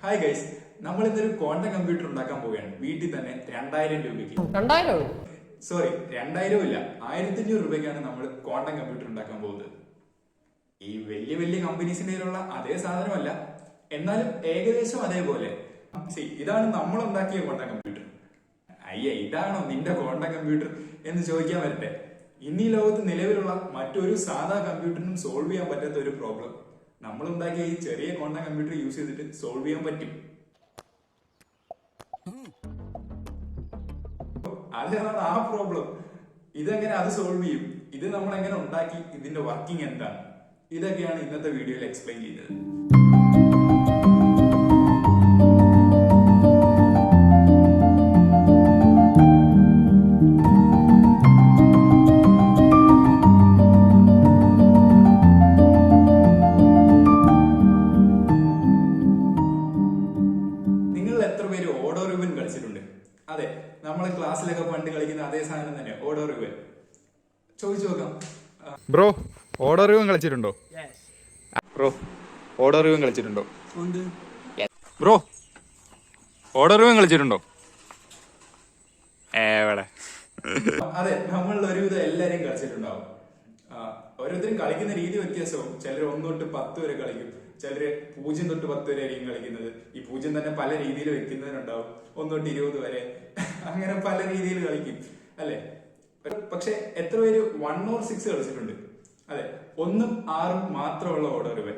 Hi guys, നമ്മൾ ഇന്നൊരു quantum computer ഉണ്ടാക്കാൻ പോവുകയാണ്. വീട്ടിൽ തന്നെ 2000 രൂപയ്ക്ക്. 2000? സോറി, 2000 ഇല്ല, 1500 രൂപയ്ക്കാണ് നമ്മൾ ക്വാണ്ടം കമ്പ്യൂട്ടർ ഉണ്ടാക്കാൻ പോകുന്നത്. ഈ വലിയ വലിയ കമ്പനീസിന്റെ കയ്യിലുള്ള അതേ സാധനമല്ല, എന്നാലും ഏകദേശം അതേപോലെ. ഇതാണ് നമ്മൾ ഉണ്ടാക്കിയ ക്വാണ്ടം കമ്പ്യൂട്ടർ. അയ്യ, ഇതാണോ നിന്റെ ക്വാണ്ടം കമ്പ്യൂട്ടർ എന്ന് ചോദിക്കാൻ വരട്ടെ. ഇന്നീ ലോകത്ത് നിലവിലുള്ള മറ്റൊരു സാധാ കമ്പ്യൂട്ടറിനും സോൾവ് ചെയ്യാൻ പറ്റാത്ത ഒരു പ്രോബ്ലം നമ്മൾ ഉണ്ടാക്കിയ ഈ ചെറിയ ക്വാണ്ടം കമ്പ്യൂട്ടർ യൂസ് ചെയ്തിട്ട് സോൾവ് ചെയ്യാൻ പറ്റും. അതാണ് ആ പ്രോബ്ലം. ഇതെങ്ങനെ അത് സോൾവ് ചെയ്യും, ഇത് നമ്മൾ എങ്ങനെ ഉണ്ടാക്കി, ഇതിന്റെ വർക്കിംഗ് എന്താണ്, ഇതൊക്കെയാണ് ഇന്നത്തെ വീഡിയോയിൽ എക്സ്പ്ലെയിൻ ചെയ്തത്. അതെ, നമ്മളെ ക്ലാസ്സിലൊക്കെ പണ്ട് കളിക്കുന്ന അതേ സാധനം തന്നെ, ഓഡോ റിവൻ. ചോദിച്ചു നോക്കാം. ബ്രോ, ഓഡോ റിവൻ കളിച്ചിട്ടുണ്ടോ? ബ്രോ, ഓഡോ റിവൻ കളിച്ചിട്ടുണ്ടോ? ബ്രോ, ഓഡോ റിവൻ കളിച്ചിട്ടുണ്ടോ? എവിടെ? അതെ, നമ്മളിൽ ഒരുവിധം എല്ലാരും കളിച്ചിട്ടുണ്ടാവും. ഓരോരുത്തരും കളിക്കുന്ന രീതി വ്യത്യാസവും. ചിലർ 1 തൊട്ട് 10 വരെ കളിക്കും, ചിലര് 0 തൊട്ട് 10 വരെ ആയിരിക്കും കളിക്കുന്നത്. ഈ 0 തന്നെ പല രീതിയിൽ വെക്കുന്നവരുണ്ടാവും, 1 തൊട്ട് 20 വരെ, അങ്ങനെ പല രീതിയിൽ കളിക്കും അല്ലെ. പക്ഷെ എത്ര പേര് 1 or 6 കളിച്ചിട്ടുണ്ട്? അതെ, 1 ഉം 6 ഉം മാത്രമുള്ള ഓർഡർ ഇവൻ.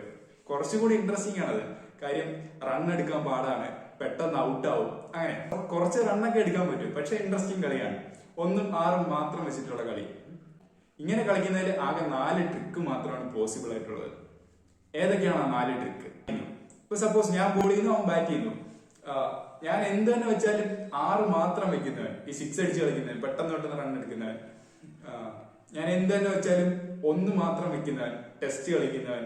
കുറച്ചുകൂടി ഇൻട്രസ്റ്റിംഗ് ആണത്. കാര്യം റൺ എടുക്കാൻ പാടാണ്, പെട്ടെന്ന് ഔട്ട് ആവും. അങ്ങനെ കുറച്ച് റണ്ണൊക്കെ എടുക്കാൻ പറ്റും, പക്ഷെ ഇൻട്രസ്റ്റിംഗ് കളിയാണ്. 1 ഉം 6 ഉം മാത്രം വെച്ചിട്ടുള്ള കളി. ഇങ്ങനെ കളിക്കുന്നതിൽ ആകെ 4 ട്രിക്ക് മാത്രമാണ് പോസിബിൾ ആയിട്ടുള്ളത്. ഏതൊക്കെയാണ് ആ 4 ട്രിക്ക്? ഇപ്പൊ സപ്പോസ് ഞാൻ ബോൾ ചെയ്യുന്നു, അവൻ ബാറ്റ് ചെയ്യുന്നു. ഞാൻ എന്ത് തന്നെ വെച്ചാലും 6 മാത്രം വെക്കുന്നവൻ, ഈ 6 അടിച്ച് കളിക്കുന്നവൻ, പെട്ടെന്ന് റൺ എടുക്കുന്നവൻ. ഞാൻ എന്ത് തന്നെ വെച്ചാലും 1 മാത്രം വെക്കുന്നവൻ, ടെസ്റ്റ് കളിക്കുന്നവൻ.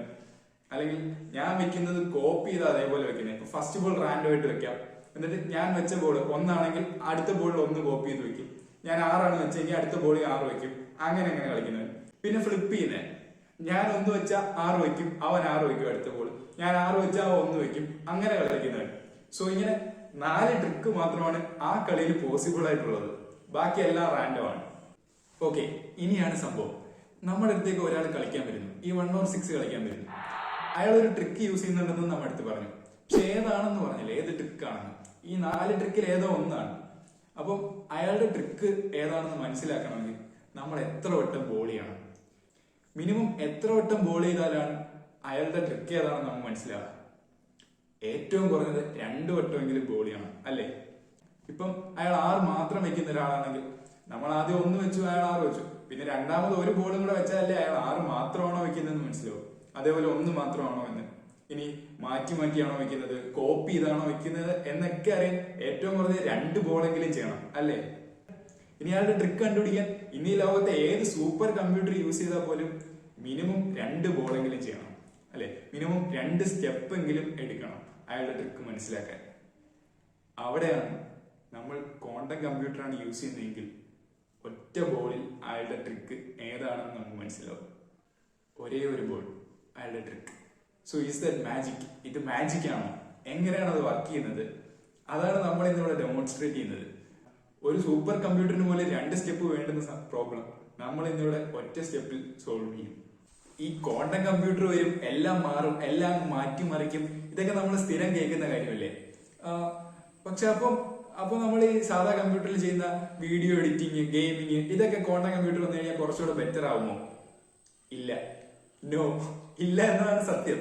അല്ലെങ്കിൽ ഞാൻ വെക്കുന്നത് കോപ്പി ചെയ്ത് അതേപോലെ വെക്കുന്നത്. ഇപ്പൊ ഫസ്റ്റ് ബോൾ റാൻഡം ആയിട്ട് വെക്കാം, എന്നിട്ട് ഞാൻ വെച്ച ബോൾ 1 ആണെങ്കിൽ അടുത്ത ബോളിൽ 1 കോപ്പി ചെയ്ത് വെക്കും. ഞാൻ 6 ആണ് വെച്ചെങ്കിൽ അടുത്ത ബോളിൽ 6 വെക്കും. അങ്ങനെ കളിക്കുന്നവൻ. പിന്നെ ഫ്ലിപ്പ് ചെയ്യുന്നത്, ഞാൻ 1 വെച്ചാൽ 6 വെക്കും, അവൻ 6 വെക്കും അടുത്ത ബോൾ. ഞാൻ 6 വെച്ചാൽ 1 വെക്കും. അങ്ങനെ കളിക്കുന്നവൻ. സോ ഇങ്ങനെ 4 ട്രിക്ക് മാത്രമാണ് ആ കളിയിൽ പോസിബിൾ ആയിട്ടുള്ളത്. ബാക്കി എല്ലാം റാൻഡം ആണ്. ഓക്കെ, ഇനിയാണ് സംഭവം. നമ്മുടെ അടുത്തേക്ക് ഒരാൾ കളിക്കാൻ വരുന്നു, ഈ 1 or 6 കളിക്കാൻ വരുന്നു. അയാൾ ഒരു ട്രിക്ക് യൂസ് ചെയ്യുന്നുണ്ടെന്ന് നമ്മുടെ അടുത്ത് പറഞ്ഞു. പക്ഷെ ഏതാണെന്ന് പറഞ്ഞില്ല, ഏത് ട്രിക്കാണെന്ന്. ഈ 4 ട്രിക്കിൽ ഏതോ ഒന്നാണ്. അപ്പം അയാളുടെ ട്രിക്ക് ഏതാണെന്ന് മനസ്സിലാക്കണമെങ്കിൽ നമ്മൾ എത്ര വട്ടം ബോൾ ചെയ്യണം, മിനിമം എത്ര വട്ടം ബോൾ ചെയ്താലാണ് അയാളുടെ ട്രിക്ക് ഏതാണെന്ന് നമുക്ക് മനസ്സിലാവുക? ഏറ്റവും കുറഞ്ഞത് 2 വട്ടമെങ്കിലും ബോൾ ചെയ്യണം അല്ലേ. ഇപ്പം അയാൾ 6 മാത്രം വെക്കുന്ന ഒരാളാണെങ്കിൽ നമ്മൾ ആദ്യം 1 വെച്ചു, അയാൾ 6 വെച്ചു. പിന്നെ രണ്ടാമത് ഒരു ബോളും കൂടെ വെച്ചാലേ അയാൾ 6 മാത്രമാണോ വെക്കുന്നതെന്ന് മനസ്സിലാവും. അതേപോലെ 1 മാത്രമാണോ എന്ന്, ഇനി മാറ്റിയാണോ വെക്കുന്നത്, കോപ്പി ചെയ്താണോ വെക്കുന്നത് എന്നൊക്കെ അറിയാൻ ഏറ്റവും കുറഞ്ഞത് 2 ബോളെങ്കിലും ചെയ്യണം അല്ലേ. ഇനി അയാളുടെ ട്രിക്ക് കണ്ടുപിടിക്കാൻ ഇനി ലോകത്തെ ഏത് സൂപ്പർ കമ്പ്യൂട്ടർ യൂസ് ചെയ്താൽ പോലും മിനിമം 2 ബോളെങ്കിലും ചെയ്യണം അല്ലെ. മിനിമം 2 സ്റ്റെപ്പ് എങ്കിലും എടുക്കണം അയാളുടെ ട്രിക്ക് മനസ്സിലാക്കാൻ. അവിടെയാണ് നമ്മൾ ക്വാണ്ടം കമ്പ്യൂട്ടറാണ് യൂസ് ചെയ്യുന്നതെങ്കിൽ ഒറ്റ ബോളിൽ അയാളുടെ ട്രിക്ക് ഏതാണെന്ന് നമുക്ക് മനസ്സിലാവും. ഒരേ ഒരു ബോൾ, അയാളുടെ trick. So is that magic? ഇത് മാജിക് ആണോ? എങ്ങനെയാണ് അത് വർക്ക് ചെയ്യുന്നത്? അതാണ് നമ്മൾ ഇന്നിവിടെ ഡെമോൺസ്ട്രേറ്റ് ചെയ്യുന്നത്. ഒരു സൂപ്പർ കമ്പ്യൂട്ടറിന് പോലെ 2 സ്റ്റെപ്പ് വേണ്ടുന്ന പ്രോബ്ലം നമ്മൾ ഇന്നിവിടെ ഒറ്റ സ്റ്റെപ്പിൽ സോൾവ് ചെയ്യും. ഈ ക്വാണ്ടം കമ്പ്യൂട്ടർ വരും, എല്ലാം മാറും, എല്ലാം മാറ്റിമറിക്കും, ഇതൊക്കെ നമ്മൾ സ്ഥിരം കേൾക്കുന്ന കാര്യമല്ലേ. പക്ഷെ അപ്പൊ നമ്മൾ ഈ സാധാ കമ്പ്യൂട്ടറിൽ ചെയ്യുന്ന വീഡിയോ എഡിറ്റിങ്, ഗെയിമിങ്, ഇതൊക്കെ ക്വാണ്ടം കമ്പ്യൂട്ടർ വന്നു കഴിഞ്ഞാൽ കുറച്ചുകൂടെ ബെറ്റർ ആവുമോ? ഇല്ല, നോ, ഇല്ല എന്നതാണ് സത്യം.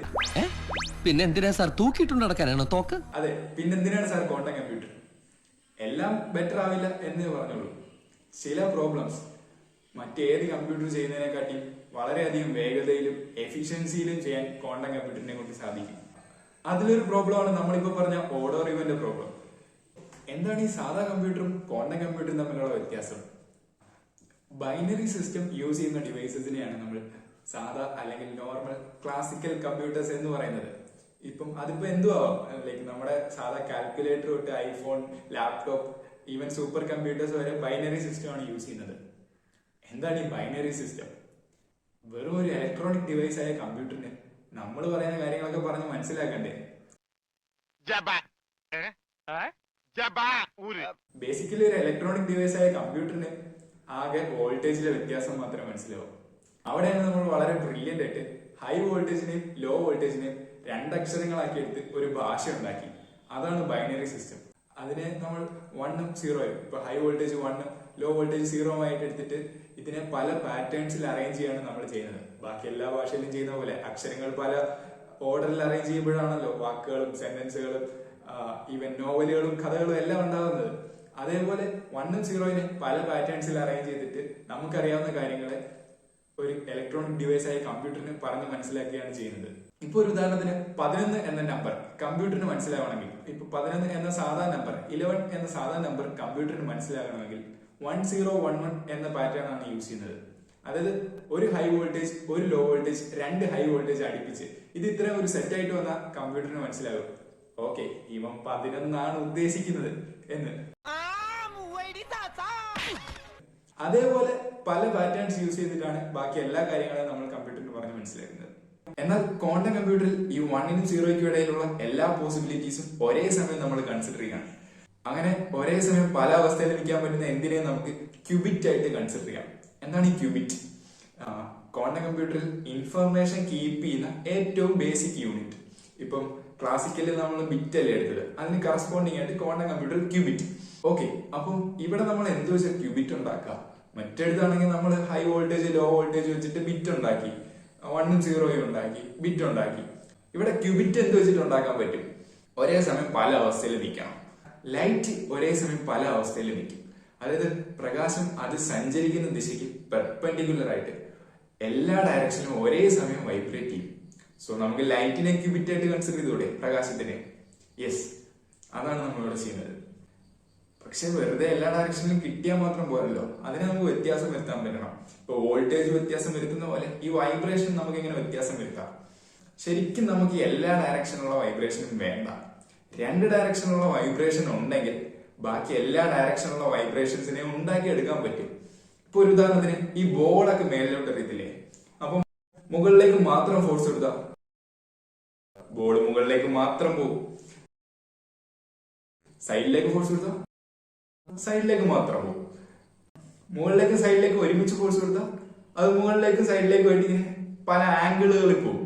പിന്നെ എന്തിനാ സാർ തൂക്കിയിട്ടുണ്ട് നടക്കാനാണോ തോക്ക്? അതെ, പിന്നെന്തിനാണ് സാർ ക്വാണ്ടം കമ്പ്യൂട്ടർ? എല്ലാം ബെറ്റർ ആവില്ല എന്നേ പറഞ്ഞോളൂ. ചില പ്രോബ്ലംസ് മറ്റേത് കമ്പ്യൂട്ടർ ചെയ്യുന്നതിനെക്കാട്ടി വളരെയധികം വേഗതയിലും എഫിഷ്യൻസിയിലും ചെയ്യാൻ ക്വാണ്ടം കമ്പ്യൂട്ടറിനെ കൊണ്ട് സാധിക്കും. അതിലൊരു പ്രോബ്ലമാണ് നമ്മളിപ്പോ പറഞ്ഞ ഓഡോ റിവന്റെ പ്രോബ്ലം. എന്താണ് ഈ സാധാ കമ്പ്യൂട്ടറും ക്വാണ്ടം കമ്പ്യൂട്ടറും തമ്മിലുള്ള വ്യത്യാസം? ബൈനറി സിസ്റ്റം യൂസ് ചെയ്യുന്ന ഡിവൈസസിനെയാണ് നമ്മൾ സാധാ അല്ലെങ്കിൽ നോർമൽ ക്ലാസിക്കൽ കമ്പ്യൂട്ടേഴ്സ് എന്ന് പറയുന്നത്. അതിപ്പോ എന്തുവാം, ലൈക്ക് നമ്മുടെ സാധാ കാൽക്കുലേറ്റർ തൊട്ട് iPhone, laptop, even super computers വരെ ബൈനറി സിസ്റ്റം ആണ് യൂസ് ചെയ്യുന്നത്. എന്താണ് ഈ ബൈനറി സിസ്റ്റം? വെറും ഒരു ഇലക്ട്രോണിക് ഡിവൈസ് ആയ കമ്പ്യൂട്ടറിന് നമ്മൾ പറയുന്ന കാര്യങ്ങളൊക്കെ പറഞ്ഞ് മനസ്സിലാക്കണ്ടേ? ബേസിക്കലി ഒരു ഇലക്ട്രോണിക് ഡിവൈസ് ആയ കമ്പ്യൂട്ടറിന് ആകെ വോൾട്ടേജിലെ വ്യത്യാസം മാത്രമേ മനസ്സിലാവും. അവിടെയാണ് നമ്മൾ വളരെ ബ്രില്യന്റ് ആയിട്ട് ഹൈ വോൾട്ടേജിനെയും ലോ വോൾട്ടേജിനെയും രണ്ടക്ഷരങ്ങളാക്കി എടുത്ത് ഒരു ഭാഷ ഉണ്ടാക്കി. അതാണ് ബൈനറി സിസ്റ്റം. അതിനെ നമ്മൾ 1ഉം 0ഉം, ഇപ്പൊ ഹൈ വോൾട്ടേജ് 1ഉം ലോ വോൾട്ടേജ് 0ഉം ആയിട്ട് എടുത്തിട്ട് ഇതിനെ പല പാറ്റേൺസിൽ അറേഞ്ച് ചെയ്യാണ് നമ്മൾ ചെയ്യുന്നത്. ബാക്കി എല്ലാ ഭാഷയിലും ചെയ്യുന്ന പോലെ അക്ഷരങ്ങൾ പല ഓർഡറിൽ അറേഞ്ച് ചെയ്യുമ്പോഴാണല്ലോ വാക്കുകളും സെന്റൻസുകളും ഈവൻ നോവലുകളും കഥകളും എല്ലാം ഉണ്ടാകുന്നത്. അതേപോലെ 1ഉം 0നെ പല പാറ്റേൺസിൽ അറേഞ്ച് ചെയ്തിട്ട് നമുക്കറിയാവുന്ന കാര്യങ്ങളെ ഒരു ഇലക്ട്രോണിക് ഡിവൈസ് ആയ കമ്പ്യൂട്ടറിന് പറഞ്ഞ് മനസ്സിലാക്കുകയാണ് ചെയ്യുന്നത്. ഇപ്പൊ ഒരു ഉദാഹരണത്തിന് 11 എന്ന നമ്പർ കമ്പ്യൂട്ടറിന് മനസ്സിലാവണമെങ്കിൽ, ഇപ്പൊ 11 എന്ന സാധാ നമ്പർ, 11 എന്ന സാധാ നമ്പർ കമ്പ്യൂട്ടറിന് മനസ്സിലാകണമെങ്കിൽ 1011 എന്ന പാറ്റേൺ ആണ് യൂസ് ചെയ്യുന്നത്. അതായത് ഒരു ഹൈ വോൾട്ടേജ്, ഒരു ലോ വോൾട്ടേജ്, 2 ഹൈ വോൾട്ടേജ് അടുപ്പിച്ച് ഇത് ഇത്രയും ഒരു സെറ്റ് ആയിട്ട് വന്നാൽ കമ്പ്യൂട്ടറിന് മനസ്സിലാകും ഓക്കെ ഇവൻ 11 ഉദ്ദേശിക്കുന്നത് എന്ന്. അതേപോലെ പല പാറ്റേൺസ് യൂസ് ചെയ്തിട്ടാണ് ബാക്കി എല്ലാ കാര്യങ്ങളും നമ്മൾ കമ്പ്യൂട്ടറിന് പറഞ്ഞ് മനസ്സിലാക്കുന്നത്. എന്നാൽ ക്വാണ്ടം കമ്പ്യൂട്ടറിൽ ഈ 1നും 0യ്ക്കും ഇടയിലുള്ള എല്ലാ പോസിബിലിറ്റീസും ഒരേ സമയം നമ്മൾ കൺസിഡർ ചെയ്യണം. അങ്ങനെ ഒരേ സമയം പല അവസ്ഥയിൽ നിൽക്കാൻ പറ്റുന്ന എന്തിനേയും നമുക്ക് ക്യൂബിറ്റ് ആയിട്ട് കൺസിഡർ ചെയ്യാം. എന്താണ് ഈ ക്യൂബിറ്റ്? ക്വാണ്ടം കമ്പ്യൂട്ടറിൽ ഇൻഫർമേഷൻ കീപ്പ് ചെയ്യുന്ന ഏറ്റവും ബേസിക് യൂണിറ്റ്. ഇപ്പം ക്ലാസിക്കലിൽ നമ്മൾ ബിറ്റ് അല്ലേ എടുത്തത്, അതിന് കറസ്പോണ്ടിങ് ആയിട്ട് ക്വാണ്ടം കമ്പ്യൂട്ടറിൽ ക്യൂബിറ്റ്. ഓക്കെ, അപ്പം ഇവിടെ നമ്മൾ എന്ത് വെച്ചാൽ ക്യൂബിറ്റ് ഉണ്ടാക്കാം. മറ്റെടുത്താണെങ്കിൽ നമ്മൾ ഹൈ വോൾട്ടേജ് ലോ വോൾട്ടേജ് വെച്ചിട്ട് ബിറ്റ് ഉണ്ടാക്കി, 1ഉം 0യും ഉണ്ടാക്കി, ബിറ്റ് ഉണ്ടാക്കി. ഇവിടെ ക്യൂബിറ്റ് എന്ത് വെച്ചിട്ട് ഉണ്ടാക്കാൻ പറ്റും? ഒരേ സമയം പല അവസ്ഥയിൽ നിൽക്കണം. ലൈറ്റ് ഒരേ സമയം പല അവസ്ഥയിൽ നിൽക്കും. അതായത് പ്രകാശം അത് സഞ്ചരിക്കുന്ന ദിശയ്ക്ക് പെർപെൻഡിക്കുലർ ആയിട്ട് എല്ലാ ഡയറക്ഷനിലും ഒരേ സമയം വൈബ്രേറ്റ് ചെയ്യും. സോ നമുക്ക് ലൈറ്റിനെ ക്യൂബിറ്റ് ആയിട്ട് കൺസിഡർ ചെയ്തൂടെ പ്രകാശത്തിനെ? യെസ്, അതാണ് നമ്മളിവിടെ ചെയ്യുന്നത്. പക്ഷെ വെറുതെ എല്ലാ ഡയറക്ഷനിലും കിട്ടിയാൽ മാത്രം പോരല്ലോ, അതിനെ നമുക്ക് വ്യത്യാസം വരുത്താൻ പറ്റണം. ഇപ്പൊ വോൾട്ടേജ് വ്യത്യാസം വരുത്തുന്ന പോലെ ഈ വൈബ്രേഷൻ നമുക്ക് ഇങ്ങനെ വ്യത്യാസം വരുത്താം. ശരിക്കും നമുക്ക് എല്ലാ ഡയറക്ഷനുള്ള വൈബ്രേഷനും വേണ്ട. 2 ഡയറക്ഷനുള്ള വൈബ്രേഷൻ ഉണ്ടെങ്കിൽ ബാക്കി എല്ലാ ഡയറക്ഷനുള്ള വൈബ്രേഷൻസിനെ ഉണ്ടാക്കി എടുക്കാൻ പറ്റും. ഇപ്പൊ ഒരു ഉദാഹരണത്തിന് ഈ ബോളൊക്കെ മേലിലോട്ട് എറിയത്തില്ലേ, അപ്പം മുകളിലേക്ക് മാത്രം ഫോഴ്സ് കൊടുത്താ ബോൾ മുകളിലേക്ക് മാത്രം പോകും. സൈഡിലേക്ക് ഫോഴ്സ് കൊടുത്താ സൈഡിലേക്ക് മാത്രം പോകും. മുകളിലേക്ക് സൈഡിലേക്ക് ഒരുമിച്ച് ഫോഴ്സ് കൊടുത്താൽ അത് മുകളിലേക്ക് സൈഡിലേക്ക് ആയിട്ട് ഇങ്ങനെ പല ആംഗിളുകളിൽ പോകും.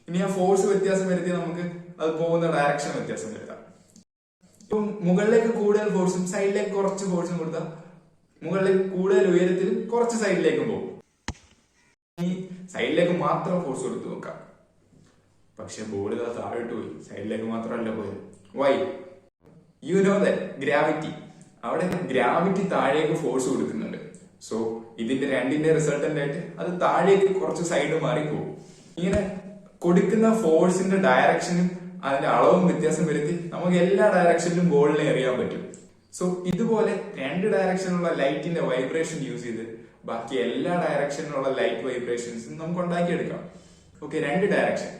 ഇനി ആ ഫോഴ്സ് വ്യത്യാസം വരുത്തി നമുക്ക് അത് പോകുന്ന ഡയറക്ഷൻ വ്യത്യാസം വരുത്താം. ഇപ്പം മുകളിലേക്ക് കൂടുതൽ ഫോഴ്സും സൈഡിലേക്ക് കുറച്ച് ഫോഴ്സും കൊടുത്താൽ മുകളിലേക്ക് കൂടുതൽ ഉയരത്തിലും കുറച്ച് സൈഡിലേക്കും പോകും. ഈ സൈഡിലേക്ക് മാത്രം ഫോഴ്സ് കൊടുത്ത് നോക്കാം, പക്ഷെ ബോൾ ഇതാ താഴോട്ട് പോയി, സൈഡിലേക്ക് മാത്രമല്ല പോയത്. Why? You know that gravity, അവിടെ ഗ്രാവിറ്റി താഴേക്ക് ഫോഴ്സ് കൊടുക്കുന്നുണ്ട്. സോ ഇതിന്റെ രണ്ടിന്റെ റിസൾട്ടന്റ് ആയിട്ട് അത് താഴേക്ക് കുറച്ച് സൈഡ് മാറി പോകും. ഇങ്ങനെ കൊടുക്കുന്ന ഫോഴ്സിന്റെ ഡയറക്ഷനും അതിന്റെ അളവും വ്യത്യാസം വരുത്തി നമുക്ക് എല്ലാ ഡയറക്ഷനിലും ബോളിനെ എറിയാൻ പറ്റും. സോ ഇതുപോലെ 2 ഡയറക്ഷനുള്ള ലൈറ്റിന്റെ വൈബ്രേഷൻ യൂസ് ചെയ്ത് ബാക്കി എല്ലാ ഡയറക്ഷനിലുള്ള ലൈറ്റ് വൈബ്രേഷൻസും നമുക്ക് ഉണ്ടാക്കിയെടുക്കാം. Okay, 2 direction.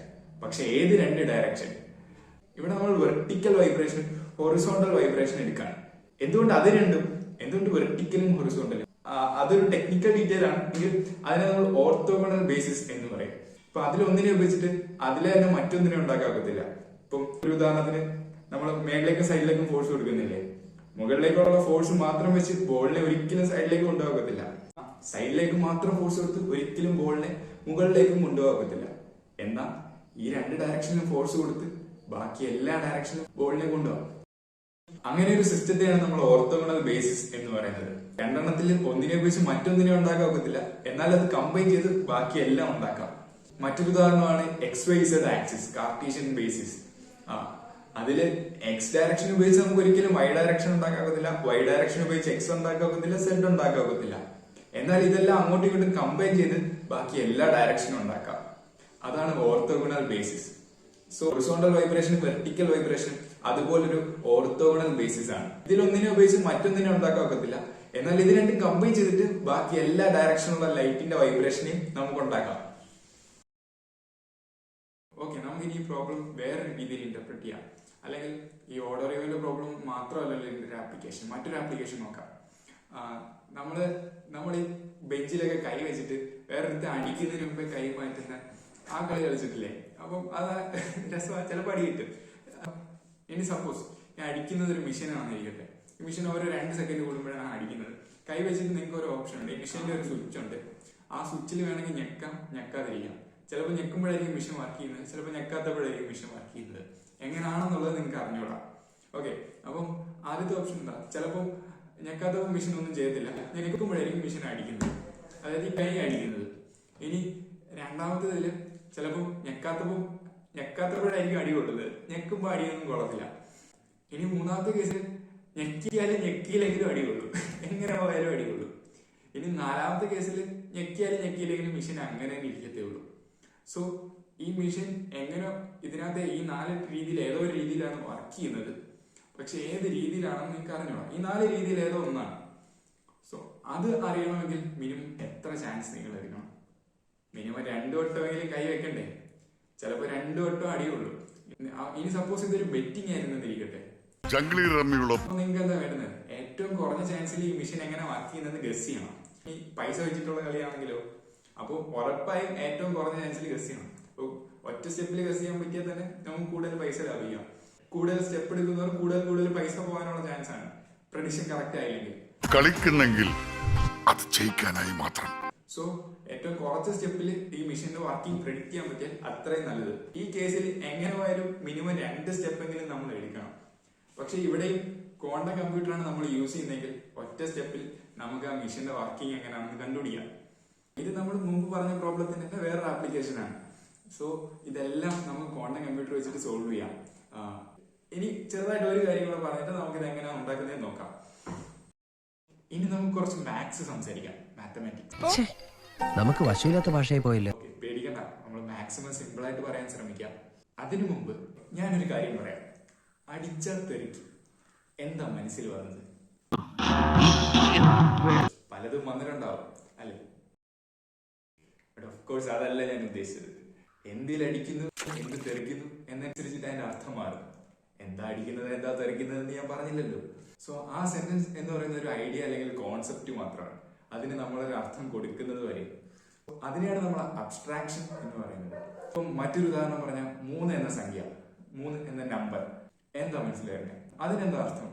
പക്ഷെ ഏത് 2 ഡയറക്ഷൻ? ഇവിടെ നമ്മൾ വെർട്ടിക്കൽ വൈബ്രേഷൻ, ഹൊറിസോണ്ടൽ വൈബ്രേഷൻ എടുക്കാണ്. എന്തുകൊണ്ട് അത് രണ്ടും? എന്തുകൊണ്ട് വെർട്ടിക്കലും ഹൊറിസോണ്ടലും? അതൊരു ടെക്നിക്കൽ ഡീറ്റെയിൽ ആണ്. അതിനെ നമ്മൾ ഓർത്തോഗണൽ ബേസിസ് എന്ന് പറയും. ഇപ്പൊ അതിലൊന്നിനെ ഉപയോഗിച്ചിട്ട് അതിലെ തന്നെ മറ്റൊന്നിനെ ഉണ്ടാക്കാക്കത്തില്ല. ഇപ്പം ഒരു ഉദാഹരണത്തിന് നമ്മൾ മേളിലേക്കും സൈഡിലേക്കും ഫോഴ്സ് കൊടുക്കുന്നില്ലേ, മുകളിലേക്കുള്ള ഫോഴ്സ് മാത്രം വെച്ച് ബോളിനെ ഒരിക്കലും സൈഡിലേക്ക് കൊണ്ടുപോകത്തില്ല. സൈഡിലേക്ക് മാത്രം ഫോഴ്സ് കൊടുത്ത് ഒരിക്കലും ബോളിനെ മുകളിലേക്കും കൊണ്ടുപോകത്തില്ല. എന്നാൽ ഈ 2 ഡയറക്ഷനിലും ഫോഴ്സ് കൊടുത്ത് ബാക്കി എല്ലാ ഡയറക്ഷനിലും ബോളിനെ കൊണ്ടുപോകും. അങ്ങനെ ഒരു സിസ്റ്റത്തെയാണ് നമ്മൾ ഓർത്തോഗണൽ ബേസിസ് എന്ന് പറയുന്നത്. 2 എണ്ണത്തിൽ ഒന്നിനെ ഉപയോഗിച്ച് മറ്റൊന്നിനെ ഉണ്ടാക്കാക്കത്തില്ല, എന്നാൽ അത് കമ്പൈൻ ചെയ്ത് ബാക്കി എല്ലാം ഉണ്ടാക്കാം. മറ്റൊരു ഉദാഹരണമാണ് XYZ ആക്സിസ്, കാർട്ടീഷ്യൻ ബേസിസ്. അതില് X ഡയറക്ഷൻ ഉപയോഗിച്ച് നമുക്ക് ഒരിക്കലും Y ഡയറക്ഷൻ ഉണ്ടാക്കാക്കത്തില്ല, Y ഡയറക്ഷൻ ഉപയോഗിച്ച് X ഉണ്ടാക്കാക്കത്തില്ല, Z ഉണ്ടാക്കാക്കത്തില്ല. എന്നാൽ ഇതെല്ലാം അങ്ങോട്ടും ഇങ്ങോട്ടും കമ്പൈൻ ചെയ്ത് ബാക്കി എല്ലാ ഡയറക്ഷനും ഉണ്ടാക്കാം. അതാണ് orthogonal basis. So horizontal vibration, vertical vibration അതുപോലൊരു ഓർത്തോഗണൽ ബേസിസ് ആണ്. ഇതിലൊന്നിനെ ഉപയോഗിച്ച് മറ്റൊന്നിനെ ഉണ്ടാക്കാക്കത്തില്ല, എന്നാൽ ഇത് രണ്ടും കമ്പൈൻ ചെയ്തിട്ട് ബാക്കി എല്ലാ ഡയറക്ഷനുള്ള ലൈറ്റിന്റെ വൈബ്രേഷനെയും നമുക്ക് ഉണ്ടാക്കാം. ഓക്കെ, നമുക്ക് ഇനി ഈ പ്രോബ്ലം വേറെ രീതിയിൽ ഇന്റർപ്രറ്റ് ചെയ്യാം. അല്ലെങ്കിൽ ഈ ഓർഡർ റിവ്യൂവിന്റെ പ്രോബ്ലം മാത്രമല്ലല്ലോ ഇതിന്റെ ആപ്ലിക്കേഷൻ, മറ്റൊരു ആപ്ലിക്കേഷൻ നോക്കാം. നമ്മൾ ഈ ബെഞ്ചിലൊക്കെ കൈ വെച്ചിട്ട് വേറൊരുത്തെ അടിക്കുന്നതിന് മുമ്പേ കൈ മാറ്റുന്ന ആ കളി കളിച്ചിട്ടില്ലേ? അപ്പം അത് രസമാണ്, ചിലപ്പോൾ അടി കിട്ടും. ഇനി സപ്പോസ് ഞാൻ അടിക്കുന്നത് ഒരു മെഷീനാണെന്ന് ഇരിക്കട്ടെ. ഈ മെഷീൻ ഓരോ 2 സെക്കൻഡ് കൂടുമ്പോഴാണ് അടിക്കുന്നത്. കൈ വെച്ചിട്ട് നിങ്ങൾക്ക് ഒരു ഓപ്ഷൻ ഉണ്ട്. ഈ മെഷീന്റെ ഒരു സ്വിച്ച് ഉണ്ട്. ആ സ്വിച്ചിൽ വേണമെങ്കിൽ ഞെക്കാം, ഞെക്കാതിരിക്കാം. ചിലപ്പോൾ ഞെക്കുമ്പോഴായിരിക്കും മെഷീൻ വർക്ക് ചെയ്യുന്നത്, ചിലപ്പോൾ ഞെക്കാത്തപ്പോഴായിരിക്കും മെഷീൻ വർക്ക് ചെയ്യുന്നത്. എങ്ങനെയാണെന്നുള്ളത് നിങ്ങൾക്ക് അറിഞ്ഞൂടാ. ഓക്കെ, അപ്പം ആദ്യത്തെ ഓപ്ഷൻ എന്താ? ചിലപ്പോൾ ഞെക്കാത്തപ്പോൾ മെഷീൻ ഒന്നും ചെയ്യത്തില്ല, ഞെക്കുമ്പോഴായിരിക്കും മെഷീൻ അടിക്കുന്നത്, അതായത് ഈ കൈ അടിക്കുന്നത്. ഇനി രണ്ടാമത്തേതിൽ ചിലപ്പോൾ ഞെക്കാത്തപ്പോഴായിരിക്കും അടി കൊള്ളുന്നത്, ഞെക്കുമ്പോൾ അടിയൊന്നും കൊള്ളത്തില്ല. ഇനി മൂന്നാമത്തെ കേസിൽ ഞെക്കിയാലും ഞെക്കിയില്ലെങ്കിലും അടി കൊള്ളും, എങ്ങനെ പോയാലും അടി കൊള്ളും. ഇനി നാലാമത്തെ കേസിൽ ഞെക്കിയാലും ഞെക്കിയില്ലെങ്കിലും മെഷീൻ അങ്ങനെ ഇരിക്കത്തേ ഉള്ളൂ. സോ ഈ മെഷീൻ എങ്ങനെ ഇതിനകത്ത് ഈ 4 രീതിയിൽ ഏതോ ഒരു രീതിയിലാണ് വർക്ക് ചെയ്യുന്നത്. പക്ഷെ ഏത് രീതിയിലാണെന്ന് നിങ്ങൾക്ക് അറിഞ്ഞോളാം. ഈ 4 രീതിയിൽ ഏതോ ഒന്നാണ്. സോ അത് അറിയണമെങ്കിൽ മിനിമം എത്ര ചാൻസ് നിങ്ങൾ എടുക്കണം? മിനിമം 2 വട്ടമെങ്കിലും കൈ വെക്കണ്ടേ? ചിലപ്പോൾ 2 വട്ടം അടിയുള്ളൂ. ഇനി സപ്പോസ് ഇതൊരു ബെറ്റിംഗ് ആയിരുന്നിരിക്കട്ടെ, നിങ്ങൾക്ക് എന്താ വേണ്ടുന്നത്? ഏറ്റവും കുറഞ്ഞ ചാൻസിൽ ഈ മെഷീൻ എങ്ങനെ വർക്ക് ചെയ്യുന്നത് ഗസ് ചെയ്യണം. ഈ പൈസ വെച്ചിട്ടുള്ള കളിയാണെങ്കിലോ, അപ്പോൾ ഉറപ്പായും ഏറ്റവും കുറഞ്ഞ ചാൻസിൽ ഗസ് ചെയ്യണം. അപ്പോൾ ഒറ്റ സ്റ്റെപ്പിൽ ഗസ് ചെയ്യാൻ പറ്റിയാൽ തന്നെ നമുക്ക് കൂടുതൽ പൈസ ലാഭിക്കാം. കൂടുതൽ സ്റ്റെപ്പ് എടുക്കുന്നവർ കൂടുതൽ പൈസ പോകാനുള്ള ചാൻസ് ആണ്, പ്രഡിക്ഷൻ കറക്റ്റ് ആയില്ലെങ്കിൽ. കളിക്കുന്നെങ്കിൽ അത് ജയിക്കാനായി മാത്രം. സോ ഏറ്റവും കുറച്ച് സ്റ്റെപ്പിൽ ഈ മെഷീന്റെ വർക്കിംഗ് പ്രെഡിക്റ്റ് ചെയ്യാൻ പറ്റിയാൽ അത്രയും നല്ലത്. ഈ കേസിൽ എങ്ങനെ പോയാലും മിനിമം 2 സ്റ്റെപ്പെങ്കിലും നമ്മൾ എടുക്കണം. പക്ഷെ ഇവിടെയും ക്വാണ്ടം കമ്പ്യൂട്ടറാണ് നമ്മൾ യൂസ് ചെയ്യുന്നതെങ്കിൽ ഒറ്റ സ്റ്റെപ്പിൽ നമുക്ക് ആ മെഷീന്റെ വർക്കിംഗ് എങ്ങനെയാണെന്ന് കണ്ടുപിടിക്കാം. ഇത് നമ്മൾ മുമ്പ് പറഞ്ഞ പ്രോബ്ലത്തിന്റെ വേറൊരു ആപ്ലിക്കേഷൻ ആണ്. സോ ഇതെല്ലാം നമുക്ക് ക്വാണ്ടം കമ്പ്യൂട്ടർ വെച്ചിട്ട് സോൾവ് ചെയ്യാം. ഇനി ചെറുതായിട്ട് ഒരു കാര്യം കൂടെ പറഞ്ഞിട്ട് നമുക്ക് ഇത് എങ്ങനെയാണ് ഉണ്ടാക്കുന്നതെന്ന് നോക്കാം. ഇനി നമുക്ക് കുറച്ച് മാത്സ് സംസാരിക്കാം, മാത്തമാറ്റിക്സ്. നമുക്ക് വശമില്ലാത്ത ഭാഷയായി പോയില്ല. പേടിക്കണ്ട, നമ്മൾ മാക്സിമം സിമ്പിൾ ആയിട്ട് പറയാൻ ശ്രമിക്കാം. അതിനു മുമ്പ് ഞാനൊരു കാര്യം പറയാം. അടിച്ചാൽ തെറിക്കും എന്താ മനസ്സിൽ വന്നത്? പലതും വന്നിട്ടുണ്ടാവും അല്ലെ? ബട്ട് ഓഫ് കോഴ്സ് അതല്ല ഞാൻ ഉദ്ദേശിച്ചത്. എന്തിലടിക്കുന്നു, എന്ത് തെറിക്കുന്നു എന്നനുസരിച്ചിട്ട് അതിന്റെ അർത്ഥം മാറും. എന്താ അടിക്കുന്നത്, എന്താ തെറിക്കുന്നത് എന്ന് ഞാൻ പറഞ്ഞില്ലല്ലോ. സോ ആ സെന്റൻസ് എന്ന് പറയുന്ന ഒരു ഐഡിയ അല്ലെങ്കിൽ കോൺസെപ്റ്റ് മാത്രമാണ്. അതിന് നമ്മളൊരു അർത്ഥം കൊടുക്കുന്നത് വരെ അതിനെയാണ് നമ്മൾ അബ്സ്ട്രാക്ഷൻ എന്ന് പറയുന്നത്. ഇപ്പം മറ്റൊരു ഉദാഹരണം പറഞ്ഞാൽ 3 എന്ന സംഖ്യ, 3 എന്ന നമ്പർ എന്താ മനസ്സിലായിരുന്നേ? അതിനെന്താ അർത്ഥം?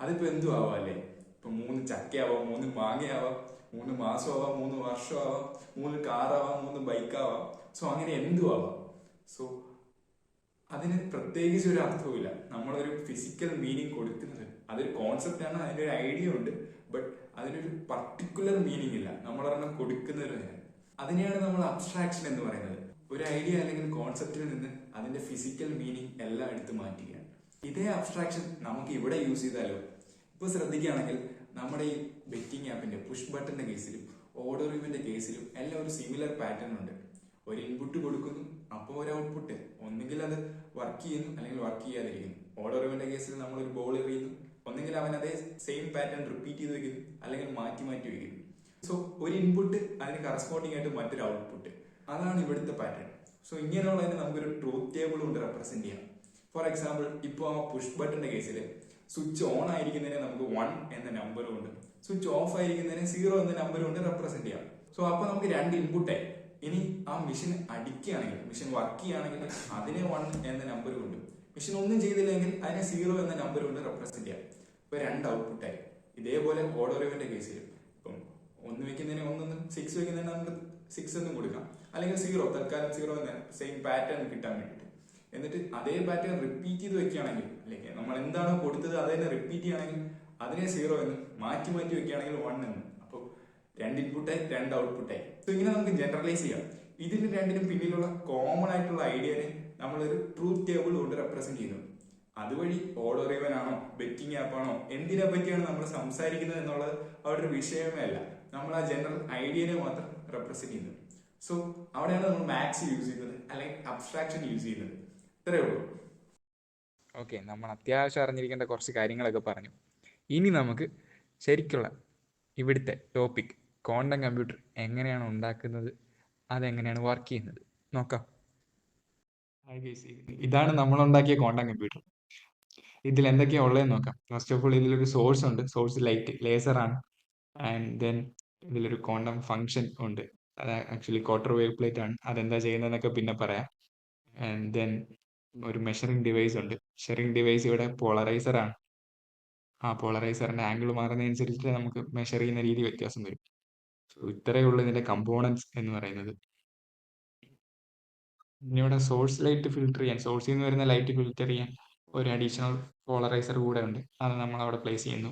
അതിപ്പോ എന്തു ആവാം അല്ലേ? ഇപ്പൊ 3 ചക്കയാവാം, 3 മാങ്ങയാവാം, 3 മാസമാവാം, 3 വർഷമാവാം, 3 കാറാവാം, 3 ബൈക്കാവാം. സോ അങ്ങനെ എന്തു ആവാം. സോ അതിന് പ്രത്യേകിച്ച് ഒരു അർത്ഥവുമില്ല. നമ്മളൊരു ഫിസിക്കൽ മീനിങ് കൊടുക്കുന്നത് അതൊരു കോൺസെപ്റ്റ് ആണ്, അതിന്റെ ഒരു ഐഡിയ ഉണ്ട്. ബട്ട് അതിനൊരു പർട്ടിക്കുലർ മീനിങ് ഇല്ല, നമ്മളൊരെണ്ണം കൊടുക്കുന്നതിന്. അതിനെയാണ് നമ്മൾ അബ്സ്ട്രാക്ഷൻ എന്ന് പറയുന്നത്. ഒരു ഐഡിയ അല്ലെങ്കിൽ കോൺസെപ്റ്റിൽ നിന്ന് അതിന്റെ ഫിസിക്കൽ മീനിങ് എല്ലാം എടുത്ത് മാറ്റുകയാണ്. ഇതേ അബ്സ്ട്രാക്ഷൻ നമുക്ക് ഇവിടെ യൂസ് ചെയ്താലോ? ഇപ്പൊ ശ്രദ്ധിക്കുകയാണെങ്കിൽ നമ്മുടെ ഈ ബെറ്റിംഗ് ആപ്പിന്റെ പുഷ് ബട്ടന്റെ കേസിലും ഓർഡർ റിവിന്റെ കേസിലും എല്ലാം ഒരു സിമിലർ പാറ്റേൺ ഉണ്ട്. ഒരു ഇൻപുട്ട് കൊടുക്കുന്നു, അപ്പോൾ ഒരു ഔട്ട്പുട്ട്. ഒന്നുകിൽ അത് വർക്ക് ചെയ്യുന്നു അല്ലെങ്കിൽ വർക്ക് ചെയ്യാതിരിക്കുന്നു. ഓർഡർ റിവിന്റെ കേസിൽ നമ്മൾ ഒരു ബോൾ എറിയുന്നു, ഒന്നെങ്കിൽ അവൻ അതേ സെയിം പാറ്റേൺ റിപ്പീറ്റ് ചെയ്ത് വെക്കുന്നു, അല്ലെങ്കിൽ മാറ്റി വെക്കുന്നു. സോ ഒരു ഇൻപുട്ട് അതിന് കറസ്പോണ്ടിങ് ആയിട്ട് മറ്റൊരു ഔട്ട്പുട്ട്. അതാണ് ഇവിടുത്തെ പാറ്റേൺ. സോ ഇങ്ങനെയുള്ളതിന് നമുക്കൊരു ട്രൂത്ത് ടേബിൾ കൊണ്ട് റെപ്രസെന്റ് ചെയ്യാം. ഫോർ എക്സാമ്പിൾ, ഇപ്പോൾ ആ പുഷ് ബട്ടന്റെ കേസിൽ സ്വിച്ച് ഓൺ ആയിരിക്കുന്നതിനെ നമുക്ക് 1 എന്ന നമ്പർ കൊണ്ട്, സ്വിച്ച് ഓഫ് ആയിരിക്കുന്നതിനെ 0 എന്ന നമ്പർ കൊണ്ട് റെപ്രസെന്റ് ചെയ്യാം. സോ അപ്പൊ നമുക്ക് 2 ഇൻപുട്ടായി. ഇനി ആ മെഷീൻ അടിക്കുകയാണെങ്കിൽ, മെഷീൻ വർക്ക് ചെയ്യുകയാണെങ്കിൽ അതിനെ 1 എന്ന നമ്പർ കൊണ്ട്, മെഷീൻ ഒന്നും ചെയ്തില്ലെങ്കിൽ അതിനെ 0 എന്ന നമ്പർ കൊണ്ട് റെപ്രസെന്റ് ചെയ്യാം. ഇപ്പൊ 2 ഔട്ട്പുട്ടായി. ഇതേപോലെ ഓർഡർ റിവിന്റെ കേസിലും ഇപ്പം 1 വെക്കുന്നതിന് 1 6 വെക്കുന്നതിന് നമുക്ക് 6 എന്നും കൊടുക്കാം, അല്ലെങ്കിൽ 0 തൽക്കാലം 0 എന്ന സെയിം പാറ്റേൺ കിട്ടാൻ വേണ്ടിയിട്ട്. എന്നിട്ട് അതേ പാറ്റേൺ റിപ്പീറ്റ് ചെയ്ത് വെക്കുകയാണെങ്കിൽ, അല്ലെങ്കിൽ നമ്മൾ എന്താണോ കൊടുത്തത് അത് തന്നെ റിപ്പീറ്റ് ചെയ്യുകയാണെങ്കിൽ അതിനെ 0 എന്നും മാറ്റി വെക്കുകയാണെങ്കിൽ 1 എന്നും. അപ്പോൾ 2 ഇൻപുട്ടായി, 2 ഔട്ട്പുട്ടായി. സോ ഇങ്ങനെ നമുക്ക് ജനറലൈസ് ചെയ്യാം. ഇതിന് രണ്ടിനും പിന്നിലുള്ള കോമൺ ആയിട്ടുള്ള ഐഡിയനെ നമ്മളൊരു ട്രൂത്ത് ടേബിൾ കൊണ്ട് റെപ്രസെന്റ് ചെയ്യുന്നു. അതുവഴി ഓർഡർ റിവൻ ആണോ, ബെറ്റിംഗ് ആപ്പാണോ, എന്തിനെ പറ്റിയാണ് നമ്മൾ സംസാരിക്കുന്നത് എന്നുള്ളത് അവിടെ ഒരു വിഷയമേ അല്ല. നമ്മൾ ആ ജനറൽ ഐഡിയനെ മാത്രം റെപ്രസെന്റ് ചെയ്യുന്നു. സോ അവിടെയാണ് നമ്മൾ മാത്സ് യൂസ് ചെയ്യുന്നത്, അല്ലെങ്കിൽ അബ്സ്ട്രാക്ഷൻ യൂസ് ചെയ്യുന്നത്. ഇത്രയേ ഉള്ളൂ. ഓക്കെ, നമ്മൾ അത്യാവശ്യം അറിഞ്ഞിരിക്കേണ്ട കുറച്ച് കാര്യങ്ങളൊക്കെ പറഞ്ഞു. ഇനി നമുക്ക് ശരിക്കുള്ള ഇവിടുത്തെ ടോപ്പിക്, ക്വാണ്ടം കമ്പ്യൂട്ടർ എങ്ങനെയാണ് ഉണ്ടാക്കുന്നത്, അതെങ്ങനെയാണ് വർക്ക് ചെയ്യുന്നത് നോക്കാം. ഇതാണ് നമ്മൾ ഉണ്ടാക്കിയ ക്വാണ്ടം കമ്പ്യൂട്ടർ. ഇതിൽ എന്തൊക്കെയാണ് ഉള്ളതെന്ന് നോക്കാം. ഫസ്റ്റ് ഓഫ് ഓൾ ഇതിലൊരു സോഴ്സ് ഉണ്ട്. സോഴ്സ് ലൈറ്റ് ലേസർ ആണ്. ആൻഡ് ദെൻ ഇതിലൊരു ക്വാണ്ടം ഫംഗ്ഷൻ ഉണ്ട്. അത് ആക്ച്വലി ക്വാർട്ടർ വേവ് പ്ലേറ്റ് ആണ്. അതെന്താ ചെയ്യുന്നതെന്നൊക്കെ പിന്നെ പറയാം. ആൻഡ് ദെൻ ഒരു മെഷറിംഗ് ഡിവൈസ് ഉണ്ട്. മെഷറിംഗ് ഡിവൈസ് ഇവിടെ പോളറൈസർ ആണ്. ആ പോളറൈസറിന്റെ ആംഗിൾ മാറുന്നതനുസരിച്ച് നമുക്ക് മെഷർ ചെയ്യുന്ന രീതി വ്യത്യാസം വരും. സോ ഇത്രയേ ഉള്ളൂ ഇതിന്റെ കമ്പോണൻസ് എന്ന് പറയുന്നത്. ഇനി ഇവിടെ സോഴ്സ് ലൈറ്റ് ഫിൽട്ടർ ചെയ്യാൻ, സോഴ്സിൽ നിന്ന് വരുന്ന ലൈറ്റ് ഫിൽട്ടർ ചെയ്യാൻ ഒരു അഡീഷണൽ പോളറൈസർ കൂടെ ഉണ്ട്. അത് നമ്മൾ അവിടെ പ്ലേസ് ചെയ്യുന്നു.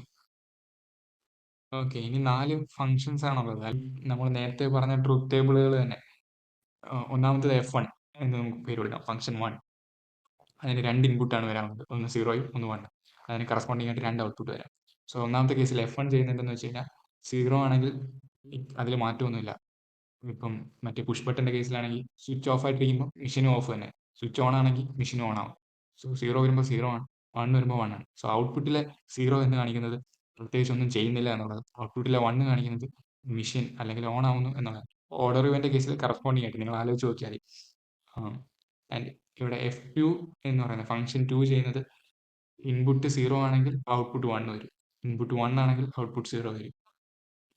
ഓക്കെ, ഇനി 4 ഫങ്ഷൻസ് ആണുള്ളത്. നമ്മൾ നേരത്തെ പറഞ്ഞ ട്രൂത്ത് ടേബിളുകൾ തന്നെ. ഒന്നാമത്തേത് F1 എന്ന് നമുക്ക് പേര് കൊടുക്കാം, ഫംഗ്ഷൻ 1. അതിന് 2 ഇൻപുട്ടാണ് വരാനുള്ളത്, ഒന്ന് 0യും ഒന്ന് 1. അതിന് കറസ്പോണ്ടിങ് ആയിട്ട് 2 ഔട്ട്പുട്ട് വരാം. സോ ഒന്നാമത്തെ കേസിൽ F1 ചെയ്യുന്നുണ്ടെന്ന് വെച്ച് കഴിഞ്ഞാൽ 0 ആണെങ്കിൽ അതിൽ മാറ്റമൊന്നുമില്ല. ഇപ്പം മറ്റേ പുഷ് ബട്ടന്റെ കേസിലാണെങ്കിൽ സ്വിച്ച് ഓഫ് ആയിട്ടിരിക്കുമ്പോൾ മെഷീനും ഓഫ് തന്നെ, സ്വിച്ച് ഓൺ ആണെങ്കിൽ മെഷീനും ഓൺ ആവും. സോ 0 വരുമ്പോൾ 0 ആണ്, 1 വരുമ്പോൾ 1 ആണ്. സോ ഔട്ട്പുട്ടിലെ 0 എന്ന് കാണിക്കുന്നത് പ്രത്യേകിച്ച് ഒന്നും ചെയ്യുന്നില്ല എന്നുള്ളത്, ഔട്ട്പുട്ടിലെ 1 കാണിക്കുന്നത് മെഷീൻ അല്ലെങ്കിൽ ഓൺ ആവുന്നു എന്നുള്ളത്. ഓർഡർ ഇവന്റെ കേസിൽ കറസ്പോണ്ടിങ് ആയിട്ട് നിങ്ങൾ ആലോചിച്ച് നോക്കിയാൽ ആൻഡ് ഇവിടെ F2 എന്ന് പറയുന്ന ഫംഗ്ഷൻ 2 ചെയ്യുന്നത് ഇൻപുട്ട് 0 ആണെങ്കിൽ ഔട്ട്പുട്ട് 1 വരും, ഇൻപുട്ട് 1 ആണെങ്കിൽ ഔട്ട്പുട്ട് 0 വരും.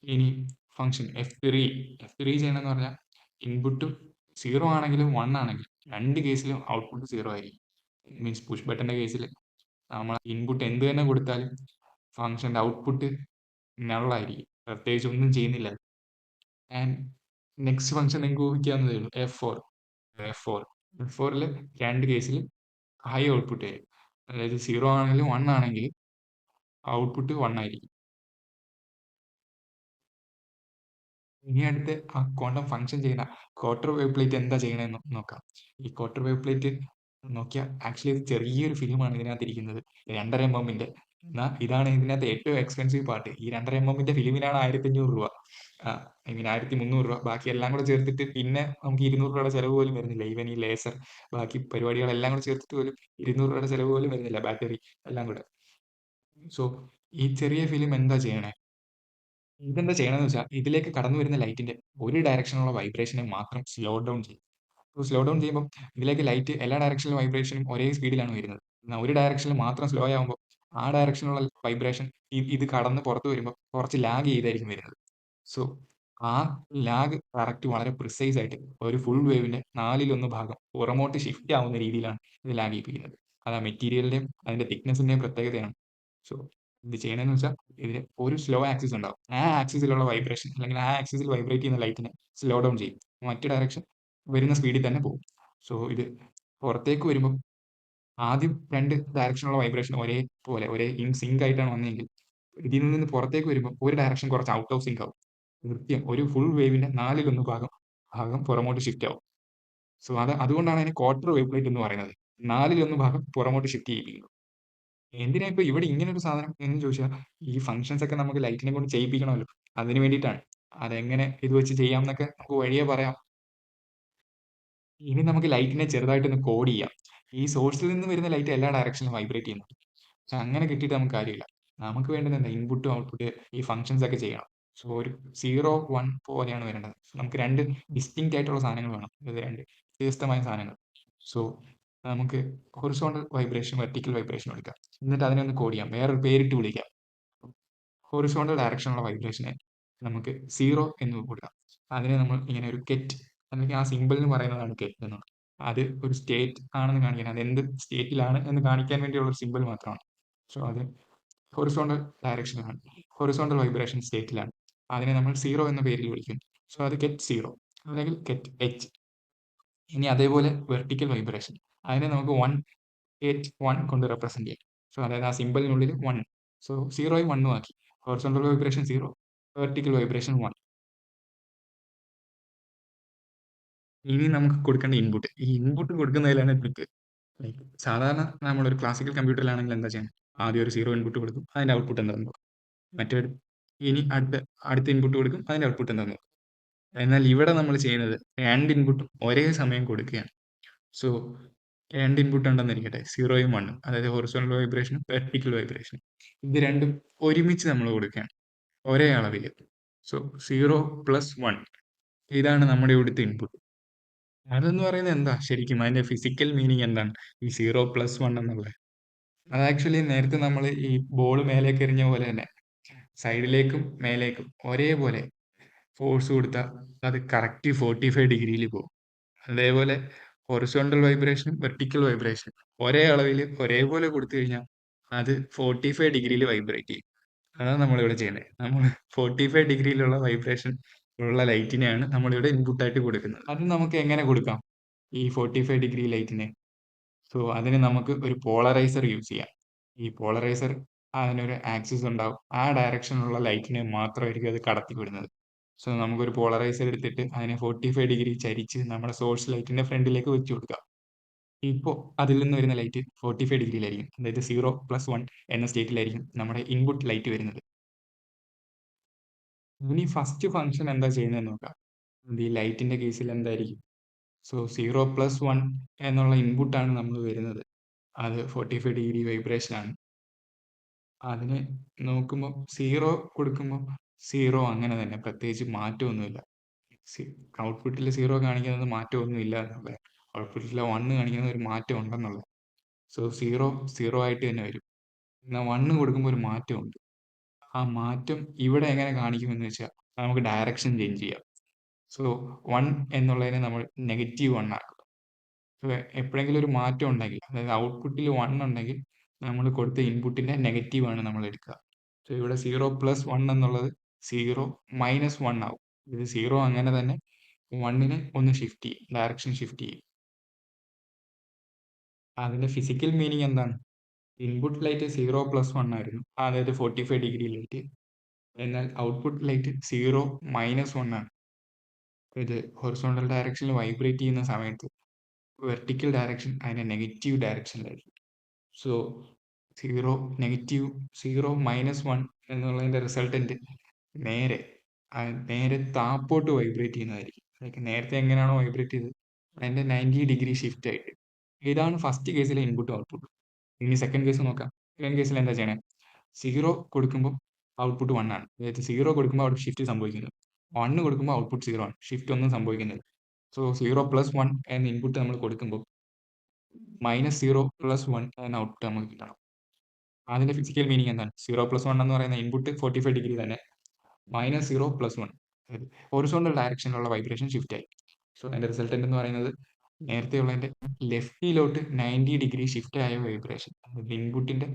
ഇനി ഫംഗ്ഷൻ F3 ചെയ്യണമെന്ന് പറഞ്ഞാൽ ഇൻപുട്ടും 0 ആണെങ്കിലും 1 ആണെങ്കിലും രണ്ട് കേസിലും ഔട്ട്പുട്ട് 0 ആയിരിക്കും. മീൻസ് പുഷ് ബട്ടന്റെ കേസിൽ നമ്മൾ ഇൻപുട്ട് എന്ത് തന്നെ കൊടുത്താലും ഫംഗ്ഷന്റെ ഔട്ട്പുട്ട് നള്ളായിരിക്കും, പ്രത്യേകിച്ച് ഒന്നും ചെയ്യുന്നില്ല. ആൻഡ് നെക്സ്റ്റ് ഫംഗ്ഷൻ നിങ്ങൾക്ക് ഊഹിക്കാവുന്നതേ ഉള്ളൂ, F4ൽ രണ്ട് കേസിൽ ഹൈ ഔട്ട്പുട്ട് വരും. അതായത് 0 ആണെങ്കിലും 1 ആണെങ്കിലും ഔട്ട്പുട്ട് 1 ആയിരിക്കും. ഇനി അടുത്ത് ആ ക്വാണ്ടം ഫംഗ്ഷൻ ചെയ്യുന്ന ക്വാർട്ടർ വേവ് പ്ലേറ്റ് എന്താ ചെയ്യണമെന്ന് നോക്കാം. ഈ ക്വാർട്ടർ വേവ് പ്ലേറ്റ് നോക്കിയാൽ ആക്ച്വലി ഇത് ചെറിയൊരു ഫിലിമാണ് ഇതിനകത്ത് ഇരിക്കുന്നത്, 2.5 mm. എന്നാൽ ഇതാണ് ഇതിനകത്ത് ഏറ്റവും എക്സ്പെൻസീവ് പാർട്ട്. ഈ 2.5 mm ഫിലിമിനാണ് 1500 രൂപ, ഐ മീൻ 1300 രൂപ. ബാക്കി എല്ലാം കൂടെ ചേർത്തിട്ട് പിന്നെ നമുക്ക് 200 രൂപയുടെ ചെലവ് പോലും വരുന്നില്ല. ഈവൻ ഈ ലേസർ ബാക്കി പരിപാടികളെല്ലാം കൂടെ ചേർത്തിട്ട് പോലും 200 രൂപയുടെ ചെലവ് പോലും വരുന്നില്ല, ബാറ്ററി എല്ലാം കൂടെ. സോ ഈ ചെറിയ ഫിലിം എന്താ ചെയ്യണേ, ഇതെന്താ ചെയ്യണമെന്ന് വെച്ചാൽ ഇതിലേക്ക് കടന്നു വരുന്ന ലൈറ്റിന്റെ ഒരു ഡയറക്ഷനുള്ള വൈബ്രേഷനെ മാത്രം സ്ലോ ഡൗൺ ചെയ്യും. സ്ലോ ഡൗൺ ചെയ്യുമ്പോൾ ഇതിലേക്ക് ലൈറ്റ് എല്ലാ ഡയറക്ഷനിലും വൈബ്രേഷനും ഒരേ സ്പീഡിലാണ് വരുന്നത്. എന്നാൽ ഒരു ഡയറക്ഷനിൽ മാത്രം സ്ലോ ആകുമ്പോൾ ആ ഡയറക്ഷനുള്ള വൈബ്രേഷൻ ഇത് കടന്ന് പുറത്ത് വരുമ്പോൾ കുറച്ച് ലാഗ് ചെയ്തായിരിക്കും വരുന്നത്. സോ ആ ലാഗ് കറക്റ്റ് വളരെ പ്രിസൈസ് ആയിട്ട് ഒരു ഫുൾ വേവിന്റെ 4/1 ഭാഗം പുറമോട്ട് ഷിഫ്റ്റ് ആവുന്ന രീതിയിലാണ് ഇത് ലാഗ് ചെയ്യിപ്പിക്കുന്നത്. അത് ആ മെറ്റീരിയലിന്റെയും അതിന്റെ തിക്നെസിന്റെയും പ്രത്യേകതയാണ്. സോ ഇത് ചെയ്യണമെന്ന് വെച്ചാൽ ഇതിന് ഒരു സ്ലോ ആക്സിസ് ഉണ്ടാവും, ആ ആക്സിസിലുള്ള വൈബ്രേഷൻ അല്ലെങ്കിൽ ആ ആക്സിസിൽ വൈബ്രേറ്റ് ചെയ്യുന്ന ലൈറ്റിനെ സ്ലോ ഡൗൺ ചെയ്യും, മറ്റു ഡയറക്ഷൻ വരുന്ന സ്പീഡിൽ തന്നെ പോകും. സോ ഇത് പുറത്തേക്ക് വരുമ്പോൾ ആദ്യം രണ്ട് ഡയറക്ഷനുള്ള വൈബ്രേഷൻ ഒരേ ഇൻ സിങ്ക് ആയിട്ടാണ് വന്നതെങ്കിൽ ഇതിൽ നിന്ന് പുറത്തേക്ക് വരുമ്പോൾ ഒരു ഡയറക്ഷൻ കുറച്ച് ഔട്ട് ഓഫ് സിങ്ക് ആവും. കൃത്യം ഒരു ഫുൾ വേവിന്റെ 4/1 ഭാഗം പുറമോട്ട് ഷിഫ്റ്റ് ആവും. സോ അതുകൊണ്ടാണ് അതിന് ക്വാർട്ടർ വേവ് പ്ലേറ്റ് എന്ന് പറയുന്നത്. 4/1 ഭാഗം പുറമോട്ട് ഷിഫ്റ്റ് ചെയ്യിപ്പിക്കുന്നു. എന്തിനാ ഇപ്പൊ ഇവിടെ ഇങ്ങനെ ഒരു സാധനം എന്ന് ചോദിച്ചാൽ, ഈ ഫംഗ്ഷൻസ് ഒക്കെ നമുക്ക് ലൈറ്റിനെ കൊണ്ട് ചെയ്യിപ്പിക്കണമല്ലോ, അതിന് വേണ്ടിയിട്ടാണ്. അതെങ്ങനെ ഇത് വെച്ച് ചെയ്യാം എന്നൊക്കെ നമുക്ക് വഴിയെ പറയാം. ഇനി നമുക്ക് ലൈറ്റിനെ ചെറുതായിട്ടൊന്ന് കോഡ് ചെയ്യാം. ഈ സോഴ്സിൽ നിന്ന് വരുന്ന ലൈറ്റ് എല്ലാ ഡയറക്ഷനിലും വൈബ്രേറ്റ് ചെയ്യുന്നുണ്ട്. പക്ഷെ അങ്ങനെ കിട്ടിയിട്ട് നമുക്ക് കാര്യമില്ല. നമുക്ക് വേണ്ടത് എന്താ, ഇൻപുട്ടും ഔട്ട്പുട്ട് ഈ ഫംഗ്ഷൻസ് ഒക്കെ ചെയ്യണം. സോ ഒരു 0, 1 പോലെയാണ് വരേണ്ടത്. നമുക്ക് രണ്ട് ഡിസ്റ്റിങ്ക്റ്റ് ആയിട്ടുള്ള സാധനങ്ങൾ വേണം, ഇത് രണ്ട് വ്യത്യസ്തമായ സാധനങ്ങൾ. സോ നമുക്ക് ഹൊറിസോണ്ടൽ വൈബ്രേഷൻ, വെർട്ടിക്കൽ വൈബ്രേഷൻ എടുക്കാം, എന്നിട്ട് അതിനെ ഒന്ന് കോഡ് ചെയ്യാം, വേറൊരു പേരിട്ട് വിളിക്കാം. ഹൊറിസോണ്ടൽ ഡയറക്ഷനുള്ള വൈബ്രേഷനെ നമുക്ക് 0 എന്ന് കൊടുക്കാം. അതിനെ നമ്മൾ ഇങ്ങനെ ഒരു കെറ്റ് അല്ലെങ്കിൽ ആ സിമ്പിൾ എന്ന് പറയുന്നതാണ് കെറ്റ് എന്നുള്ളത്. അത് ഒരു സ്റ്റേറ്റ് ആണെന്ന് കാണിക്കാൻ, അത് എന്ത് സ്റ്റേറ്റിലാണ് എന്ന് കാണിക്കാൻ വേണ്ടിയുള്ള ഒരു സിമ്പിൾ മാത്രമാണ്. സോ അത് ഹൊറിസോണ്ടൽ ഡയറക്ഷനിലാണ്, ഹൊറിസോണ്ടൽ വൈബ്രേഷൻ സ്റ്റേറ്റിലാണ്. അതിനെ നമ്മൾ 0 എന്ന പേരിൽ വിളിക്കും. സോ അത് കെറ്റ് 0 അല്ലെങ്കിൽ കെറ്റ് H. ഇനി അതേപോലെ വെർട്ടിക്കൽ വൈബ്രേഷൻ, അതിനെ നമുക്ക് 1 കൊണ്ട് റെപ്രസെന്റ് ചെയ്യാം. സോ അതായത് ആ സിമ്പിളിനുള്ളിൽ 1. സോ 0യും 1ഉം ആക്കി. Horizontal vibration 0, vertical vibration 1. ഇനി നമുക്ക് കൊടുക്കേണ്ട ഇൻപുട്ട്, ഈ ഇൻപുട്ട് കൊടുക്കുന്നതിലാണ് ട്രിക്ക്. ലൈക്ക് സാധാരണ നമ്മളൊരു ക്ലാസിക്കൽ കമ്പ്യൂട്ടറിലാണെങ്കിൽ എന്താ ചെയ്യുന്നത്, ആദ്യം ഒരു 0 ഇൻപുട്ട് കൊടുക്കും, അതിന്റെ ഔട്ട്പുട്ട് എന്താണെന്ന് നോക്കും. മറ്റൊരു ഇനി അടുത്ത ഇൻപുട്ട് കൊടുക്കും, അതിന്റെ ഔട്ട്പുട്ട് എന്താണെന്ന് നോക്കും. എന്നാൽ ഇവിടെ നമ്മൾ ചെയ്യുന്നത് രണ്ട് ഇൻപുട്ടും ഒരേ സമയം കൊടുക്കുകയാണ്. സോ രണ്ട് ഇൻപുട്ട് ഉണ്ടെന്നിരിക്കട്ടെ, 0യും 1ഉം, അതായത് ഹൊറിസോണ്ടൽ വൈബ്രേഷനും വെർട്ടിക്കൽ വൈബ്രേഷനും. ഇത് രണ്ടും ഒരുമിച്ച് നമ്മൾ കൊടുക്കുകയാണ് ഒരേ അളവിൽ. സോ 0 + 1, ഇതാണ് നമ്മുടെ ഇവിടുത്തെ ഇൻപുട്ട്. അതെന്ന് പറയുന്നത് എന്താ, ശരിക്കും അതിന്റെ ഫിസിക്കൽ മീനിങ് എന്താണ് ഈ 0 + 1 എന്നുള്ളത്? അത് ആക്ച്വലി നേരത്തെ നമ്മൾ ഈ ബോൾ മേലേക്ക് എറിഞ്ഞ പോലെ തന്നെ സൈഡിലേക്കും മേലേക്കും ഒരേപോലെ ഫോഴ്സ് കൊടുത്താൽ അത് കറക്റ്റ് 45 ഡിഗ്രിയിൽ പോകും. അതേപോലെ ഹൊറിസോണ്ടൽ വൈബ്രേഷനും വെർട്ടിക്കൽ വൈബ്രേഷനും ഒരേ അളവിൽ ഒരേപോലെ കൊടുത്തു കഴിഞ്ഞാൽ അത് 45 ഡിഗ്രിയിൽ വൈബ്രേറ്റ് ചെയ്യും. അതാണ് നമ്മളിവിടെ ചെയ്യുന്നത്. നമ്മൾ 45 ഡിഗ്രിയിലുള്ള വൈബ്രേഷൻ ഉള്ള ലൈറ്റിനെയാണ് നമ്മളിവിടെ ഇൻപുട്ടായിട്ട് കൊടുക്കുന്നത്. അത് നമുക്ക് എങ്ങനെ കൊടുക്കാം ഈ 45 ഡിഗ്രി ലൈറ്റിനെ? സോ അതിന് നമുക്ക് ഒരു പോളറൈസർ യൂസ് ചെയ്യാം. ഈ പോളറൈസർ അതിനൊരു ആക്സിസ് ഉണ്ടാവും. ആ ഡയറക്ഷനിലുള്ള ലൈറ്റിനെ മാത്രമായിരിക്കും അത് കടത്തി വിടുന്നത്. സോ നമുക്കൊരു പോളറൈസർ എടുത്തിട്ട് അതിനെ 45 ഡിഗ്രി ചരിച്ച് നമ്മുടെ സോഴ്സ് ലൈറ്റിന്റെ ഫ്രണ്ടിലേക്ക് വെച്ച് കൊടുക്കാം. ഇപ്പോൾ അതിൽ നിന്ന് വരുന്ന ലൈറ്റ് 45 ഡിഗ്രിയിലായിരിക്കും. അതായത് 0+1 എന്ന സ്റ്റേറ്റിലായിരിക്കും നമ്മുടെ ഇൻപുട്ട് ലൈറ്റ് വരുന്നത്. ഇനി ഫസ്റ്റ് ഫംഗ്ഷൻ എന്താ ചെയ്യുന്നതെന്ന് നോക്കാം. ഈ ലൈറ്റിന്റെ കേസിൽ എന്തായിരിക്കും? സോ 0+1 എന്നുള്ള ഇൻപുട്ടാണ് നമ്മൾ വരുന്നത്. അത് 45 ഡിഗ്രി വൈബ്രേഷൻ ആണ്. അതിന് നോക്കുമ്പോൾ 0 കൊടുക്കുമ്പോൾ 0 അങ്ങനെ തന്നെ, പ്രത്യേകിച്ച് മാറ്റമൊന്നുമില്ല. ഔട്ട്പുട്ടിൽ 0 കാണിക്കുന്നത് മാറ്റമൊന്നുമില്ല എന്നുള്ളത്, ഔട്ട്പുട്ടിൽ 1 കാണിക്കുന്നത് ഒരു മാറ്റം ഉണ്ടെന്നുള്ളത്. സോ 0 ആയിട്ട് തന്നെ വരും. എന്നാൽ 1 കൊടുക്കുമ്പോൾ ഒരു മാറ്റമുണ്ട്. ആ മാറ്റം ഇവിടെ എങ്ങനെ കാണിക്കുമെന്ന് വെച്ചാൽ നമുക്ക് ഡയറക്ഷൻ ചേഞ്ച് ചെയ്യാം. സോ 1 എന്നുള്ളതിനെ നമ്മൾ -1 ആക്കും. എപ്പോഴെങ്കിലും ഒരു മാറ്റം ഉണ്ടെങ്കിൽ, അതായത് ഔട്ട്പുട്ടിൽ 1 ഉണ്ടെങ്കിൽ നമ്മൾ കൊടുത്ത ഇൻപുട്ടിന്റെ നെഗറ്റീവ് ആണ് നമ്മൾ എടുക്കുക. സോ ഇവിടെ 0+1 എന്നുള്ളത് 0-1 ആവും. ഇത് 0 അങ്ങനെ തന്നെ 1നെ ഒന്ന് ഷിഫ്റ്റ് ചെയ്യും, ഡയറക്ഷൻ ഷിഫ്റ്റ് ചെയ്യും. അതിന്റെ ഫിസിക്കൽ മീനിങ് എന്താണ്? ഇൻപുട്ട് ലൈറ്റ് 0+1 ആയിരുന്നു, അതായത് 45 ഡിഗ്രി ലൈറ്റ്. എന്നാൽ ഔട്ട്പുട്ട് ലൈറ്റ് 0-1 ആണ്. ഇത് ഹൊറിസോണ്ടൽ ഡയറക്ഷനിൽ വൈബ്രേറ്റ് ചെയ്യുന്ന സമയത്ത് വെർട്ടിക്കൽ ഡയറക്ഷൻ അതിന്റെ നെഗറ്റീവ് ഡയറക്ഷനിലായിരിക്കും. സോ 0-1 എന്നുള്ളതിന്റെ റിസൾട്ടന്റ് നേരെ താപ്പോട്ട് വൈബ്രേറ്റ് ചെയ്യുന്നതായിരിക്കും. ലൈക്ക് നേരത്തെ എങ്ങനെയാണോ വൈബ്രേറ്റ് ചെയ്തത് അതിന്റെ 90 ഡിഗ്രി ഷിഫ്റ്റ് ആയിട്ട്. ഇതാണ് ഫസ്റ്റ് കേസിലെ ഇൻപുട്ടും ഔട്ട്പുട്ടും. ഇനി സെക്കൻഡ് കേസ് നോക്കാം. സെക്കൻഡ് കേസിൽ എന്താ ചെയ്യണേ? 0 കൊടുക്കുമ്പോൾ ഔട്ട്പുട്ട് 1 ആണ്. അതായത് 0 കൊടുക്കുമ്പോൾ അവിടെ ഷിഫ്റ്റ് സംഭവിക്കുന്നു. 1 കൊടുക്കുമ്പോൾ ഔട്ട്പുട്ട് 0 ആണ്, ഷിഫ്റ്റ് ഒന്നും സംഭവിക്കുന്നില്ല. സോ 0+1 എന്ന ഇൻപുട്ട് നമ്മൾ കൊടുക്കുമ്പോൾ -0+1 എന്ന ഔട്ട്പുട്ട് നമുക്ക് കിട്ടണം. അതിന്റെ ഫിസിക്കൽ മീനിങ് എന്താണ്? 0+1 എന്ന് പറയുന്ന ഇൻപുട്ട് 45 ഡിഗ്രി തന്നെ, -0+1 ഹൊറിസോണ്ടൽ ഡയറക്ഷനിലുള്ള വൈബ്രേഷൻ ഷിഫ്റ്റ് ആയി. സോ അതിന്റെ റിസൾട്ടന്റ് എന്ന് പറയുന്നത് നേരത്തെയുള്ളതിന്റെ ലെഫ്റ്റിലോട്ട് 90 ഡിഗ്രി ഷിഫ്റ്റ് ആയ വൈബ്രേഷൻ. ഇൻപുട്ടിന്റെ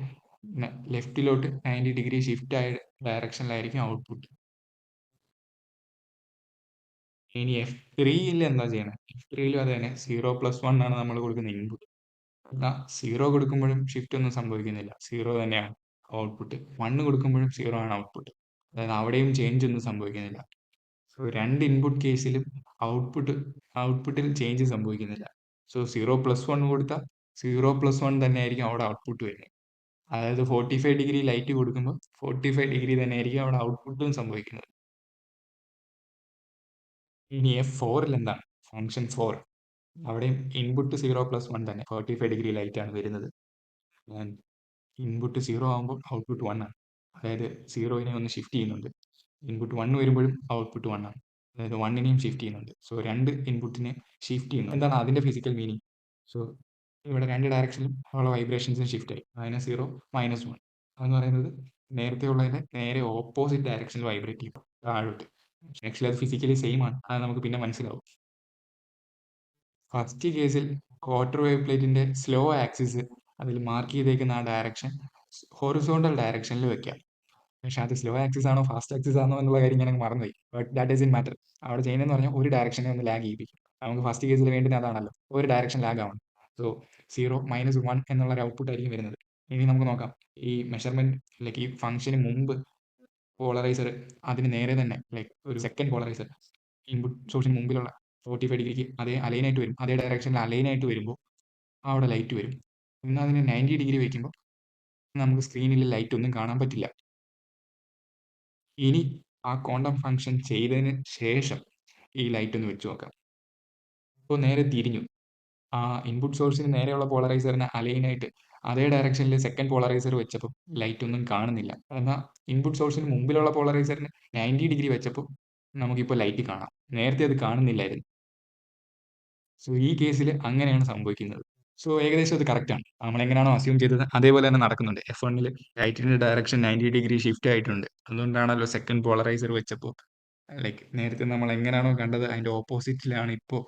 ലെഫ്റ്റിലോട്ട് 90 ഡിഗ്രി ഷിഫ്റ്റ് ആയ ഡയറക്ഷനിലായിരിക്കും ഔട്ട്പുട്ട്. ഇനി F3യിൽ എന്താ ചെയ്യണേ? F3യിലും അത് തന്നെ 0+1 ആണ് നമ്മൾ കൊടുക്കുന്ന ഇൻപുട്ട്. എന്നാൽ 0 കൊടുക്കുമ്പോഴും ഷിഫ്റ്റ് ഒന്നും സംഭവിക്കുന്നില്ല, 0 തന്നെയാണ് ഔട്ട്പുട്ട്. 1 കൊടുക്കുമ്പോഴും 0 ആണ് ഔട്ട്പുട്ട്, അതായത് അവിടെയും ചേഞ്ച് ഒന്നും സംഭവിക്കുന്നില്ല. സോ രണ്ട് ഇൻപുട്ട് കേസിലും ഔട്ട്പുട്ടിൽ ചേഞ്ച് സംഭവിക്കുന്നില്ല. സോ 0+1 കൊടുത്താൽ 0+1 തന്നെ ആയിരിക്കും അവിടെ ഔട്ട്പുട്ട് വരുന്നത്. അതായത് 45 ഡിഗ്രി ലൈറ്റ് കൊടുക്കുമ്പോൾ 45 ഡിഗ്രി തന്നെ ആയിരിക്കും അവിടെ ഔട്ട്പുട്ടും സംഭവിക്കുന്നത്. ഇനി F4ൽ എന്താണ്? ഫംഗ്ഷൻ 4. അവിടെയും ഇൻപുട്ട് 0+1 തന്നെ, 45 ഡിഗ്രി ലൈറ്റ് ആണ് വരുന്നത്. ഇൻപുട്ട് 0 ആകുമ്പോൾ ഔട്ട്പുട്ട് 1 ആണ്, അതായത് 0നെ ഒന്ന് ഷിഫ്റ്റ് ചെയ്യുന്നുണ്ട്. ഇൻപുട്ട് 1 വരുമ്പോഴും ഔട്ട്പുട്ട് 1 ആണ്, അതായത് 1നെയും ഷിഫ്റ്റ് ചെയ്യുന്നുണ്ട്. സോ രണ്ട് ഇൻപുട്ടിനെ ഷിഫ്റ്റ് ചെയ്യുന്നു. എന്താണ് അതിന്റെ ഫിസിക്കൽ മീനിങ്? സോ ഇവിടെ രണ്ട് ഡയറക്ഷനിലും ഉള്ള വൈബ്രേഷൻസും ഷിഫ്റ്റ് ആയി. -0 -1 എന്ന് പറയുന്നത് നേരത്തെ ഉള്ളതിന്റെ നേരെ ഓപ്പോസിറ്റ് ഡയറക്ഷനിൽ വൈബ്രേറ്റ് ചെയ്യും താഴോട്ട്. ആക്ച്വലി അത് ഫിസിക്കലി സെയിം ആണ്, അത് നമുക്ക് പിന്നെ മനസ്സിലാവും. ഫസ്റ്റ് കേസിൽ ക്വാർട്ടർ വേവ് പ്ലേറ്റിന്റെ സ്ലോ ആക്സിസ് അതിൽ മാർക്ക് ചെയ്തേക്കുന്ന ആ ഡയറക്ഷൻ ഹൊറിസോണ്ടൽ ഡയറക്ഷനിൽ വെക്കാം. പക്ഷെ അത് സ്ലോ ആക്സിസ് ആണോ ഫാസ്റ്റ് ആക്സിസ് ആണോ എന്നുള്ള കാര്യം ഞാൻ മറന്നുപോയി. But that doesn't matter. അവിടെ ചെയ്യുന്നതെന്ന് പറഞ്ഞാൽ ഒരു ഡയറക്ഷനെ ഒന്ന് ലാഗ് ചെയ്യിപ്പിക്കും. നമുക്ക് ഫസ്റ്റ് കേസിൽ വേണ്ടുന്നത് അതാണല്ലോ, ഒരു ഡയറക്ഷൻ ലാഗ് ആവണം. സോ 0-1 എന്നുള്ള ഒരു ഔട്ട്പുട്ട് ആയിരിക്കും വരുന്നത്. ഇനി നമുക്ക് നോക്കാം, ഈ മെഷർമെന്റ് ലൈക്ക് ഈ ഫംഗ്ഷന് മുമ്പ് പോളറൈസർ അതിന് നേരെ തന്നെ, ലൈക്ക് ഒരു സെക്കൻഡ് പോളറൈസർ ഇൻപുട്ട് സോഴ്സിന് മുമ്പിലുള്ള 45 ഡിഗ്രിക്ക് അതേ അലൈനായിട്ട് വരും, അതേ ഡയറക്ഷനിൽ അലൈനായിട്ട് വരുമ്പോൾ അവിടെ ലൈറ്റ് വരും. എന്നാൽ അതിന് 90 ഡിഗ്രി വയ്ക്കുമ്പോൾ നമുക്ക് സ്ക്രീനിൽ ലൈറ്റ് ഒന്നും കാണാൻ പറ്റില്ല. ഇനി ആ ക്വാണ്ടം ഫംഗ്ഷൻ ചെയ്തതിന് ശേഷം ഈ ലൈറ്റ് ഒന്ന് വെച്ച് നോക്കാം. ഇപ്പോൾ നേരെ തിരിഞ്ഞു, ആ ഇൻപുട്ട് സോഴ്സിന് നേരെയുള്ള പോളറൈസറിന് അലൈനായിട്ട് അതേ ഡയറക്ഷനിൽ സെക്കൻഡ് പോളറൈസർ വെച്ചപ്പോൾ ലൈറ്റ് ഒന്നും കാണുന്നില്ല. എന്നാൽ ഇൻപുട്ട് സോഴ്സിന് മുമ്പിലുള്ള പോളറൈസറിന് 90 ഡിഗ്രി വെച്ചപ്പോൾ നമുക്കിപ്പോൾ ലൈറ്റ് കാണാം, നേരത്തെ അത് കാണുന്നില്ലായിരുന്നു. സോ ഈ കേസിൽ അങ്ങനെയാണ് സംഭവിക്കുന്നത്. സോ ഏകദേശം അത് കറക്റ്റ് ആണ്, നമ്മൾ എങ്ങനെയാണോ അസ്യൂം ചെയ്തത് അതേപോലെ തന്നെ നടക്കുന്നുണ്ട്. F1ൽ ലൈറ്റിന്റെ ഡയറക്ഷൻ 90 ഡിഗ്രി ഷിഫ്റ്റ് ആയിട്ടുണ്ട്. അതുകൊണ്ടാണല്ലോ സെക്കൻഡ് പോളറൈസർ വെച്ചപ്പോൾ ലൈക്ക് നേരത്തെ നമ്മൾ എങ്ങനെയാണോ കണ്ടത് അതിന്റെ ഓപ്പോസിറ്റിലാണ് ഇപ്പോൾ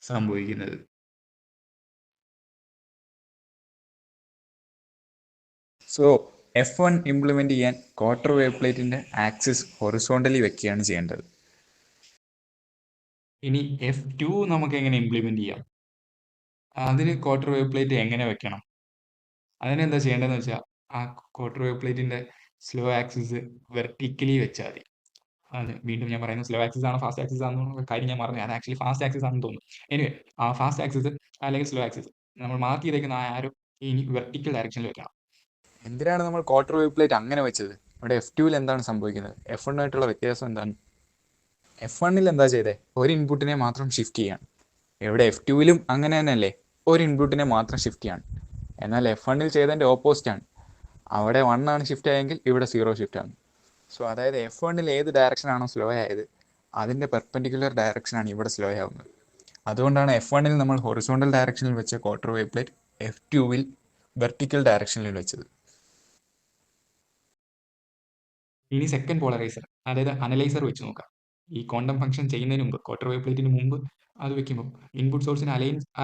സംഭവിക്കുന്നത്. സോ F1 ഇംപ്ലിമെൻ്റ് ചെയ്യാൻ ക്വാർട്ടർ വേവ് പ്ലേറ്റിൻ്റെ ആക്സിസ് ഹൊറിസോണ്ടലി വെക്കുകയാണ് ചെയ്യേണ്ടത്. ഇനി F2 നമുക്ക് എങ്ങനെ ഇംപ്ലിമെൻ്റ് ചെയ്യാം? അതിന് ക്വാർട്ടർ വേവ് പ്ലേറ്റ് എങ്ങനെ വെക്കണം? അതിനെന്താ ചെയ്യേണ്ടതെന്ന് വെച്ചാൽ ആ ക്വാർട്ടർ വേവ് പ്ലേറ്റിൻ്റെ സ്ലോ ആക്സിസ് വെർട്ടിക്കലി വെച്ചാൽ മതി. അത് വീണ്ടും ഞാൻ പറയുന്നത് സ്ലോ ആക്സിസ് ആണോ ഫാസ്റ്റ് ആക്സിസ് ആണെന്നുള്ള കാര്യം ഞാൻ പറഞ്ഞു. അത് ആക്ച്വലി ഫാസ്റ്റ് ആക്സിസ് ആണെന്ന് തോന്നുന്നു. എനിവേ ആ ഫാസ്റ്റ് ആക്സിസ് അല്ലെങ്കിൽ സ്ലോ ആക്സിസ് നമ്മൾ മാർക്ക് ചെയ്തേക്കുന്ന ആ ആരോ ഇനി വെർട്ടിക്കൽ ഡയറക്ഷനിൽ വെക്കണം. എന്തിനാണ് നമ്മൾ ക്വാർട്ടർ വേവ് പ്ലേറ്റ് അങ്ങനെ വെച്ചത്? ഇവിടെ F2-ൽ എന്താണ് സംഭവിക്കുന്നത്? F1 ആയിട്ടുള്ള വ്യത്യാസം എന്താണ്? F1-ൽ എന്താ ചെയ്തേ? ഒരു ഇൻപുട്ടിനെ മാത്രം ഷിഫ്റ്റ് ചെയ്യാണ്. ഇവിടെ F2-ലും അങ്ങനെ തന്നെയല്ലേ, ഒരു ഇൻപുട്ടിനെ മാത്രം ഷിഫ്റ്റ് ചെയ്യാണ്. എന്നാൽ F1-ൽ ചെയ്തതിൻ്റെ ഓപ്പോസിറ്റ് ആണ്. അവിടെ 1 ആണ് ഷിഫ്റ്റ് ആയെങ്കിൽ ഇവിടെ 0 ഷിഫ്റ്റ് ആണ്. സോ അതായത് F1-ൽ ഏത് ഡയറക്ഷനാണോ സ്ലോ ആയത് അതിൻ്റെ പെർപെൻഡിക്കുലർ ഡയറക്ഷനാണ് ഇവിടെ സ്ലോ ആവുന്നത്. അതുകൊണ്ടാണ് F1-ൽ നമ്മൾ ഹൊറിസോണ്ടൽ ഡയറക്ഷനിൽ വെച്ച ക്വാർട്ടർ വേവ് പ്ലേറ്റ് F2-വിൽ വെർട്ടിക്കൽ ഡയറക്ഷനിൽ വെച്ചത്. ഇനി സെക്കൻഡ് പോളറൈസർ അതായത് അനലൈസർ വെച്ച് നോക്കാം. ഈ ക്വാണ്ടം ഫംഗ്ഷൻ ചെയ്യുന്നതിന് മുമ്പ് ക്വാർട്ടർ വേവ് പ്ലേറ്റിന് മുമ്പ് അത് വെക്കുമ്പോൾ ഇൻപുട്ട് സോഴ്സിന്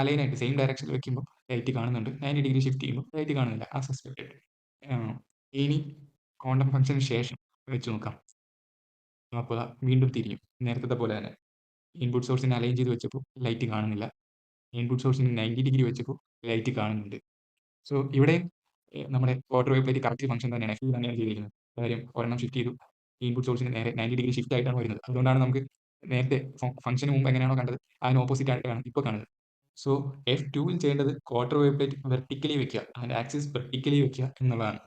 അലൈനായിട്ട് സെയിം ഡയറക്ഷനിൽ വെക്കുമ്പോൾ ലൈറ്റ് കാണുന്നുണ്ട്, 90 ഡിഗ്രി ഷിഫ്റ്റ് ചെയ്യുമ്പോൾ ലൈറ്റ് കാണുന്നില്ല, ആ സസ്പെക്റ്റഡ്. ഇനി ക്വാണ്ടം ഫംഗ്ഷന് ശേഷം വെച്ച് നോക്കാം. അപ്പോൾ വീണ്ടും തിരിയും, നേരത്തെ പോലെ തന്നെ. ഇൻപുട്ട് സോഴ്സിനെ അലൈൻ ചെയ്ത് വെച്ചപ്പോൾ ലൈറ്റ് കാണുന്നില്ല, ഇൻപുട്ട് സോഴ്സിന് 90 ഡിഗ്രി വെച്ചപ്പോൾ ലൈറ്റ് കാണുന്നുണ്ട്. സോ ഇവിടെ നമ്മുടെ quarter wave plate correct function തന്നെയാണ്, F തന്നെയാണ് ചെയ്തിരിക്കുന്നത്. കാര്യം ഒരെണ്ണം ഷിഫ്റ്റ് ചെയ്തു, ഇൻപുട്ട് സോഴ്സിന് നേരെ 90 ഡിഗ്രി ഷിഫ്റ്റ് ആയിട്ടാണ് വരുന്നത്. അതുകൊണ്ടാണ് നമുക്ക് നേരത്തെ ഫംഗ്ഷന് മുമ്പ് എങ്ങനെയാണോ കണ്ടത് അതിന് ഓപ്പോസിറ്റ് ആയിട്ടാണ് ഇപ്പോൾ കാണുന്നത്. സോ F2-ൽ ചെയ്യേണ്ടത് ക്വാർട്ടർ വേവ് പ്ലേറ്റ് വെർട്ടിക്കലി വെക്കുക, അതിൻ്റെ ആക്സിസ് വെർട്ടിക്കലി വെക്കുക എന്നുള്ളതാണ്.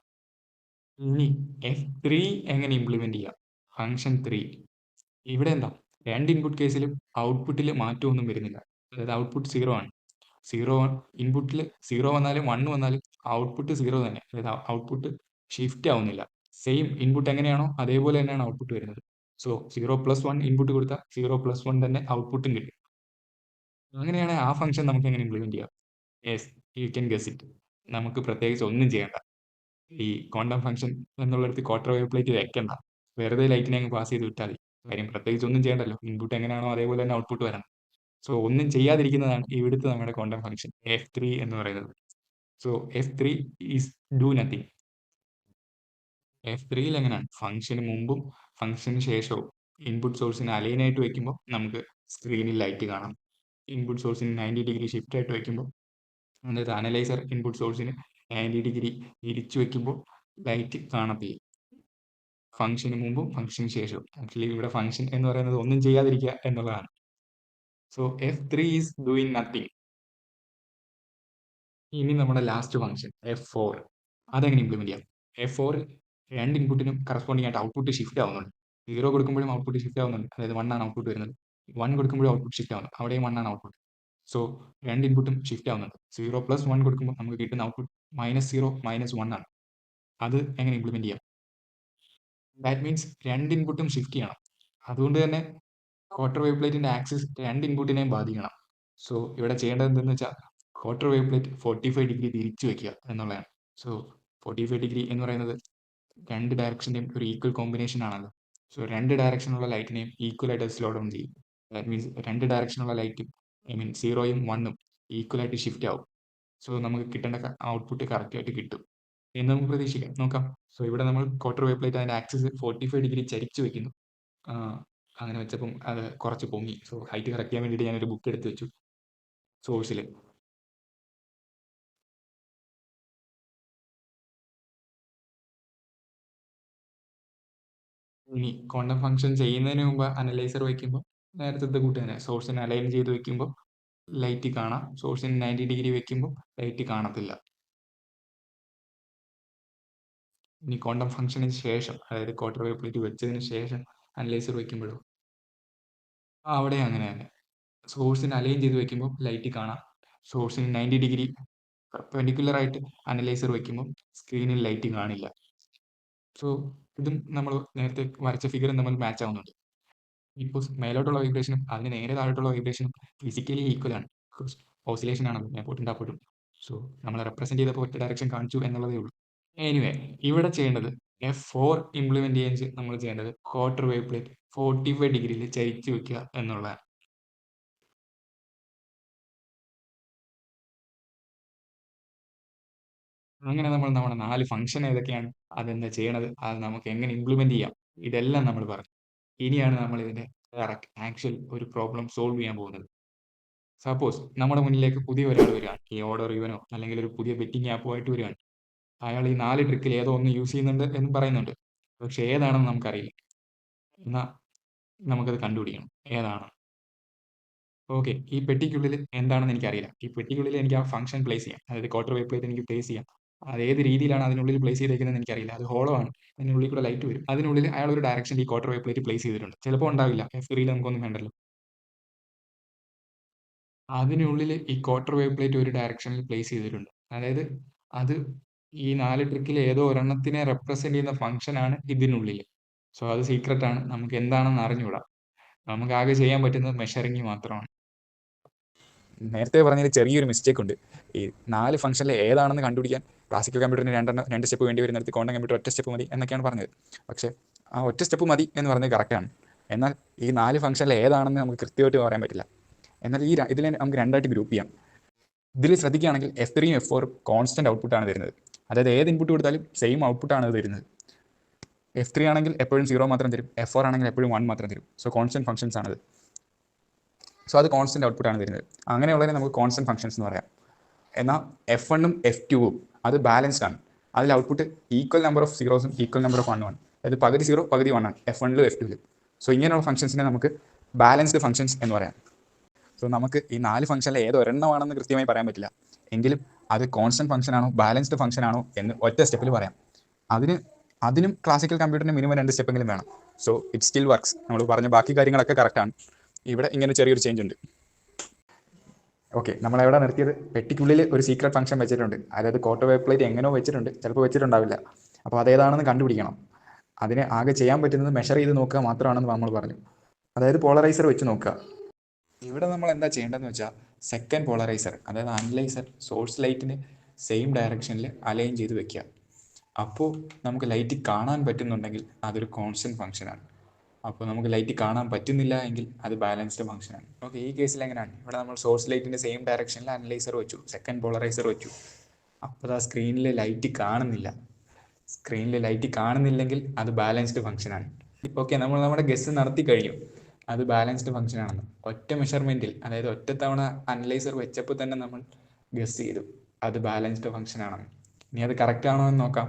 ഇനി F3 എങ്ങനെ ഇംപ്ലിമെന്റ് ചെയ്യാം? ഫംഗ്ഷൻ 3 ഇവിടെ എന്താ, രണ്ട് ഇൻപുട്ട് കേസിലും ഔട്ട്പുട്ടിൽ മാറ്റമൊന്നും വരുന്നില്ല. അതായത് ഔട്ട്പുട്ട് 0 ആണ്. 0 ഇൻപുട്ടിൽ 0 വന്നാലും 1 വന്നാലും ഔട്ട്പുട്ട് 0 തന്നെ. അതായത് ഔട്ട്പുട്ട് ഷിഫ്റ്റ് ആവുന്നില്ല. സെയിം ഇൻപുട്ട് എങ്ങനെയാണോ അതേപോലെ തന്നെയാണ് ഔട്ട്പുട്ട് വരുന്നത്. സോ 0+1 ഇൻപുട്ട് കൊടുത്താൽ 0+1 തന്നെ ഔട്ട്പുട്ടും കിട്ടും. അങ്ങനെയാണ് ആ ഫംഗ്ഷൻ നമുക്ക് എങ്ങനെ ഇംപ്ലിമെന്റ് ചെയ്യാം? Yes, you can guess it. നമുക്ക് പ്രത്യേകിച്ച് ഒന്നും ചെയ്യണ്ട. ഈ ക്വാണ്ടം ഫംഗ്ഷൻ എന്നുള്ളിടത്ത് ക്വാർട്ടർ വേവ് പ്ലേറ്റ് വെക്കണ്ട, വെറുതെ ലൈറ്റിനെ അങ്ങ് പാസ് ചെയ്ത് വിട്ടാൽ മതി. കാര്യം പ്രത്യേകിച്ച് ഒന്നും ചെയ്യണ്ടല്ലോ, ഇൻപുട്ട് എങ്ങനെയാണോ അതേപോലെ തന്നെ ഔട്ട്പുട്ട് വരണം. സോ ഒന്നും ചെയ്യാതിരിക്കുന്നതാണ് ഇവിടുത്തെ നമ്മുടെ ക്വാണ്ടം ഫംഗ്ഷൻ F3 എന്ന് പറയുന്നത്. So F3 is do nothing. F3-ൽ എങ്ങനെയാണ്, ഫംഗ്ഷന് മുമ്പും ഫംഗ്ഷന് ശേഷവും ഇൻപുട്ട് സോഴ്സിന് അലൈനായിട്ട് വെക്കുമ്പോൾ നമുക്ക് സ്ക്രീനിൽ ലൈറ്റ് കാണാം. ഇൻപുട്ട് സോഴ്സിന് 90 ഡിഗ്രി ഷിഫ്റ്റ് ആയിട്ട് വെക്കുമ്പോൾ, അതായത് അനലൈസർ ഇൻപുട്ട് സോഴ്സിന് 90 ഡിഗ്രി തിരിച്ചു വെക്കുമ്പോൾ ലൈറ്റ് കാണത്തില്ല. ഫംഗ്ഷന് മുമ്പും ഫംഗ്ഷന് ശേഷവും. ആക്ച്വലി ഇവിടെ ഫംഗ്ഷൻ എന്ന് പറയുന്നത് ഒന്നും ചെയ്യാതിരിക്കുക എന്നുള്ളതാണ്. So F3 is doing nothing. ഇനി നമ്മുടെ ലാസ്റ്റ് ഫംഗ്ഷൻ F4, അതെങ്ങനെ ഇംപ്ലിമെന്റ് ചെയ്യാം? F4 രണ്ട് ഇൻപുട്ടിനും കറസ്പോണ്ടിങ് ആയിട്ട് ഔട്ട്പുട്ട് ഷിഫ്റ്റ് ആവുന്നുണ്ട്. 0 കൊടുക്കുമ്പോഴും ഔട്ട്പുട്ട് ഷിഫ്റ്റ് ആവുന്നുണ്ട്, അതായത് 1 ആണ് ഔട്ട്പുട്ട് വരുന്നത്. 1 കൊടുക്കുമ്പോഴും ഔട്ട്പുട്ട് ഷിഫ്റ്റ് ആവുന്നു, അവിടെയും 1 ആണ് ഔട്ട്പുട്ട്. സോ രണ്ട് ഇൻപുട്ടും ഷിഫ്റ്റ് ആവുന്നുണ്ട്. 0+1 കൊടുക്കുമ്പോൾ നമുക്ക് കിട്ടുന്ന ഔട്ട്പുട്ട് -0 -1 ആണ്. അത് എങ്ങനെ ഇംപ്ലിമെന്റ് ചെയ്യാം? ദാറ്റ് മീൻസ് രണ്ട് ഇൻപുട്ടും ഷിഫ്റ്റ് ചെയ്യണം. അതുകൊണ്ട് തന്നെ ക്വാർട്ടർ വേവ് പ്ലേറ്റിന്റെ ആക്സിസ് രണ്ട് ഇൻപുട്ടിനെയും ബാധിക്കണം. സോ ഇവിടെ ചെയ്യേണ്ടത് എന്തെന്ന് വെച്ചാൽ ക്വാർട്ടർ വേവ് പ്ലേറ്റ് 45 ഡിഗ്രി തിരിച്ചു വെക്കുക എന്നുള്ളതാണ്. സോ 45 ഡിഗ്രി എന്ന് പറയുന്നത് രണ്ട് ഡയറക്ഷൻ്റെയും ഒരു ഈക്വൽ കോമ്പിനേഷൻ ആണല്ലോ. സോ രണ്ട് ഡയറക്ഷനുള്ള ലൈറ്റിനെയും ഈക്വൽ ആയിട്ട് സ്ലോ ഡൗൺ ചെയ്യും. ദാറ്റ് മീൻസ് രണ്ട് ഡയറക്ഷനുള്ള ലൈറ്റും 0-ഉം 1-ഉം ഈക്വൽ ആയിട്ട് ഷിഫ്റ്റ് ആവും. സോ നമുക്ക് കിട്ടേണ്ട ഔട്ട്പുട്ട് കറക്റ്റ് ആയിട്ട് കിട്ടും എന്ന് നമുക്ക് പ്രതീക്ഷിക്കാം. നോക്കാം. സോ ഇവിടെ നമ്മൾ ക്വാർട്ടർ വേവ് പ്ലേറ്റ് അതിൻ്റെ ആക്സിസ് 45 ഡിഗ്രി ചരിച്ചു വെക്കുന്നു. അങ്ങനെ വെച്ചപ്പം അത് കുറച്ച് പൊങ്ങി. സോ ഹൈറ്റ് കറക്റ്റ് ചെയ്യാൻ വേണ്ടിയിട്ട് ഞാനൊരു ബുക്ക് എടുത്ത് വെച്ചു സോഴ്സിൽ. ഇനി ക്വാണ്ടം ഫംഗ്ഷൻ ചെയ്യുന്നതിന് മുമ്പ് അനലൈസർ വയ്ക്കുമ്പോൾ നേരത്തെ കൂട്ട് തന്നെ സോഴ്സിനെ അലൈൻ ചെയ്ത് വെക്കുമ്പോൾ ലൈറ്റ് കാണാം, സോഴ്സിന് 90 ഡിഗ്രി വെക്കുമ്പോൾ ലൈറ്റ് കാണത്തില്ല. ഇനി ക്വാണ്ടം ഫംഗ്ഷന് ശേഷം, അതായത് ക്വാർട്ടർ വേവ് പ്ലേറ്റ് വെച്ചതിന് ശേഷം അനലൈസർ വയ്ക്കുമ്പോഴോ അവിടെ അങ്ങനെ തന്നെ സോഴ്സിന് അലൈൻ ചെയ്ത് വെക്കുമ്പോൾ ലൈറ്റ് കാണാം, സോഴ്സിന് 90 ഡിഗ്രി പെർപെൻഡിക്കുലർ ആയിട്ട് അനലൈസർ വയ്ക്കുമ്പോൾ സ്ക്രീനിൽ ലൈറ്റ് കാണില്ല. സോ ഇതും നമ്മൾ നേരത്തെ വരച്ച ഫിഗറും തമ്മിൽ മാച്ച് ആവുന്നുണ്ട്. ഇപ്പോൾ മേലോട്ടുള്ള വൈബ്രേഷനും അതിന് നേരെ താഴോട്ടുള്ള വൈബ്രേഷനും ഫിസിക്കലി ഈക്വൽ ആണ്. ഓസിലേഷൻ ആണല്ലോ എപ്പോഴും അപ്പോഴും. സോ നമ്മൾ റെപ്രസെന്റ് ചെയ്തപ്പോൾ ഒറ്റ ഡയറക്ഷൻ കാണിച്ചു എന്നുള്ളതേ ഉള്ളൂ. എനിവേ ഇവിടെ ചെയ്യേണ്ടത് F4 ഇംപ്ലിമെന്റ് ചെയ്യാൻ നമ്മൾ ചെയ്യേണ്ടത് ക്വാർട്ടർ വേവ് പ്ലേറ്റ് 45 ഡിഗ്രിയിൽ ചരിച്ചു വെക്കുക എന്നുള്ളതാണ്. അങ്ങനെ നമ്മൾ നമ്മുടെ 4 ഫംഗ്ഷൻ ഏതൊക്കെയാണ്, അതെന്താ ചെയ്യണത്, അത് നമുക്ക് എങ്ങനെ ഇംപ്ലിമെന്റ് ചെയ്യാം, ഇതെല്ലാം നമ്മൾ പറഞ്ഞു. ഇനിയാണ് നമ്മൾ ഇതിന്റെ ആക്ച്വൽ ഒരു പ്രോബ്ലം സോൾവ് ചെയ്യാൻ പോകുന്നത്. സപ്പോസ് നമ്മുടെ മുന്നിലേക്ക് പുതിയ ഒരാൾ വരികയാണ്, ഈ ഓർഡർ ഇവനോ അല്ലെങ്കിൽ ഒരു പുതിയ ബെറ്റിംഗ് ആപ്പുമായിട്ട് വരികയാണ്. അയാൾ ഈ 4 ട്രിക്കിൽ ഏതോ ഒന്ന് യൂസ് ചെയ്യുന്നുണ്ട് എന്ന് പറയുന്നുണ്ട്. പക്ഷെ ഏതാണെന്ന് നമുക്കറിയില്ല. എന്നാൽ നമുക്കത് കണ്ടുപിടിക്കണം ഏതാണ്. ഓക്കെ, ഈ പെട്ടിക്കുള്ളിൽ എന്താണെന്ന് എനിക്കറിയില്ല. ഈ പെട്ടിക്കുള്ളിൽ എനിക്ക് ആ ഫംഗ്ഷൻ പ്ലേസ് ചെയ്യാം, അതായത് ക്വാർട്ടർ വേവ് പ്ലേറ്റ് എനിക്ക് പ്ലേസ് ചെയ്യാം. അത് ഏത് രീതിയിലാണ് അതിനുള്ളിൽ പ്ലേസ് ചെയ്തേക്കുന്നത് എനിക്കറിയില്ല. അത് ഹോളോ ആണ്, അതിനുള്ളിൽ കൂടെ ലൈറ്റ് വരും. അതിനുള്ളിൽ അയാൾ ഒരു ഡയറക്ഷനിൽ ഈ ക്വാർട്ടർ വേവ് പ്ലേറ്റ് പ്ലേസ് ചെയ്തിട്ടുണ്ട്. ചിലപ്പോൾ ഉണ്ടാവില്ല, F3 നമുക്കൊന്നും വേണ്ടല്ലോ. അതിനുള്ളിൽ ഈ ക്വാർട്ടർ വേവ് പ്ലേറ്റ് ഒരു ഡയറക്ഷനിൽ പ്ലേസ് ചെയ്തിട്ടുണ്ട്. അതായത് അത് ഈ 4 ട്രിക്കിൽ ഏതോ ഒരെണ്ണത്തിനെ റെപ്രസെന്റ് ചെയ്യുന്ന ഫംഗ്ഷൻ ആണ് ഇതിനുള്ളിൽ. സോ അത് സീക്രട്ട് ആണ്, നമുക്ക് എന്താണെന്ന് അറിഞ്ഞുകൂടാ. നമുക്ക് ആകെ ചെയ്യാൻ പറ്റുന്നത് മെഷറിങ് മാത്രമാണ്. നേരത്തെ പറഞ്ഞതിൽ ചെറിയൊരു മിസ്റ്റേക്ക് ഉണ്ട്. ഈ 4 ഫംഗ്ഷനിൽ ഏതാണെന്ന് കണ്ടുപിടിക്കാൻ ക്ലാസിക്കൽ കമ്പ്യൂട്ടറിന് 2 സ്റ്റെപ്പ് വേണ്ടി വരുന്നിടത്ത് ക്വാണ്ടം കമ്പ്യൂട്ടർ ഒറ്റ സ്റ്റെപ്പ് മതി എന്നൊക്കെയാണ് പറഞ്ഞത്. പക്ഷേ ആ ഒറ്റ സ്റ്റെപ്പ് മതി എന്ന് പറഞ്ഞത് കറക്റ്റാണ്. എന്നാൽ ഈ 4 ഫംഗ്ഷനിൽ ഏതാണെന്ന് നമുക്ക് കൃത്യമായിട്ട് പറയാൻ പറ്റില്ല. എന്നാൽ ഇതിനെ നമുക്ക് രണ്ടായിട്ട് ഗ്രൂപ്പ് ചെയ്യാം. ഇതിൽ ശ്രദ്ധിക്കുകയാണെങ്കിൽ F3 ഉം F4 കോൺസ്റ്റന്റ് ഔട്ട്പുട്ടാണ് തരുന്നത്. അതായത് ഏത് ഇൻപുട്ട് കൊടുത്താലും സെയിം ഔട്ട്പുട്ടാണ് തരുന്നത്. F3 ആണെങ്കിൽ എപ്പോഴും 0 മാത്രം തരും, F4 ആണെങ്കിൽ എപ്പോഴും 1 മാത്രം തരും. സോ കോൺസ്റ്റന്റ് ഫംഗ്ഷൻസ് ആണത്. സോ അത് കോൺസ്റ്റന്റ് ഔട്ട്പുട്ടാണ് തരുന്നത്. അങ്ങനെയുള്ളതിനെ നമുക്ക് കോൺസ്റ്റന്റ് ഫംഗ്ഷൻസ് എന്ന് പറയാം. എന്നാൽ F1 ഉം F2 ഉം അത് ബാലൻസ്ഡ് ആണ്. അതിൽ ഔട്ട്പുട്ട് ഈക്വൽ നമ്പർ ഓഫ് സീറോസും ഈക്വൽ നമ്പർ ഓഫ് 1 ആണ്. അതായത് പകുതി 0 പകുതി 1 ആണ് F1 ലും F2 ലും. സോ ഇങ്ങനെയുള്ള ഫംഗ്ഷൻസിനെ നമുക്ക് ബാലൻസ്ഡ് ഫംഗ്ഷൻസ് എന്ന് പറയാം. സോ നമുക്ക് ഈ 4 ഫംഗ്ഷനിൽ ഏതൊരെണ്ണമാണെന്ന് കൃത്യമായി പറയാൻ പറ്റില്ല. എങ്കിലും അത് കോൺസ്റ്റന്റ് ഫംഗ്ഷൻ ആണോ ബാലൻസ്ഡ് ഫംഗ്ഷൻ ആണോ എന്ന് ഒറ്റ സ്റ്റെപ്പിൽ പറയാം. അതിനും ക്ലാസിക്കൽ കമ്പ്യൂട്ടറിന് മിനിമം 2 സ്റ്റെപ്പെങ്കിലും വേണം. So it still works. നമ്മൾ പറഞ്ഞ ബാക്കി കാര്യങ്ങളൊക്കെ കറക്റ്റാണ്. ഇവിടെ ഇങ്ങനെ ചെറിയൊരു ചേഞ്ച് ഉണ്ട്. ഓക്കെ, നമ്മൾ എവിടെ നിർത്തിയത്? പെട്ടിക്കുള്ളിൽ ഒരു സീക്രട്ട് ഫംഗ്ഷൻ വെച്ചിട്ടുണ്ട്. അതായത് ക്വാർട്ടർ വേവ് പ്ലേറ്റ് എങ്ങനെയോ വെച്ചിട്ടുണ്ട്, ചിലപ്പോൾ വെച്ചിട്ടുണ്ടാവില്ല. അപ്പോൾ അതേതാണെന്ന് കണ്ടുപിടിക്കണം. അതിനെ ആകെ ചെയ്യാൻ പറ്റുന്നത് മെഷർ ചെയ്ത് നോക്കുക മാത്രമാണെന്ന് നമ്മൾ പറഞ്ഞു. അതായത് പോളറൈസർ വെച്ച് നോക്കുക. ഇവിടെ നമ്മൾ എന്താ ചെയ്യേണ്ടതെന്ന് വെച്ചാൽ സെക്കൻഡ് പോളറൈസർ, അതായത് അനലൈസർ സോഴ്സ് ലൈറ്റിന് സെയിം ഡയറക്ഷനിൽ അലൈൻ ചെയ്ത് വെക്കുക. അപ്പോൾ നമുക്ക് ലൈറ്റ് കാണാൻ പറ്റുന്നുണ്ടെങ്കിൽ അതൊരു കോൺസ്റ്റന്റ് ഫംഗ്ഷനാണ്. അപ്പോൾ നമുക്ക് ലൈറ്റ് കാണാൻ പറ്റുന്നില്ല എങ്കിൽ അത് ബാലൻസ്ഡ് ഫംഗ്ഷനാണ്. ഓക്കെ, ഈ കേസിൽ എങ്ങനെയാണ്? ഇവിടെ നമ്മൾ സോഴ്സ് ലൈറ്റിൻ്റെ സെയിം ഡയറക്ഷനിൽ അനലൈസർ വെച്ചു, സെക്കൻഡ് പോളറൈസർ വെച്ചു. അപ്പോൾ ആ സ്ക്രീനിൽ ലൈറ്റ് കാണുന്നില്ല. സ്ക്രീനിൽ ലൈറ്റ് കാണുന്നില്ലെങ്കിൽ അത് ബാലൻസ്ഡ് ഫംഗ്ഷനാണ്. ഓക്കെ, നമ്മൾ നമ്മുടെ ഗസ് നടത്തി കഴിഞ്ഞു അത് ബാലൻസ്ഡ് ഫംഗ്ഷൻ ആണെന്ന്. ഒറ്റ മെഷർമെൻറ്റിൽ, അതായത് ഒറ്റ തവണ അനലൈസർ വെച്ചപ്പോൾ തന്നെ നമ്മൾ ഗസ് ചെയ്തു അത് ബാലൻസ്ഡ് ഫംഗ്ഷൻ ആണെന്ന്. ഇനി അത് കറക്റ്റ് ആണോ എന്ന് നോക്കാം.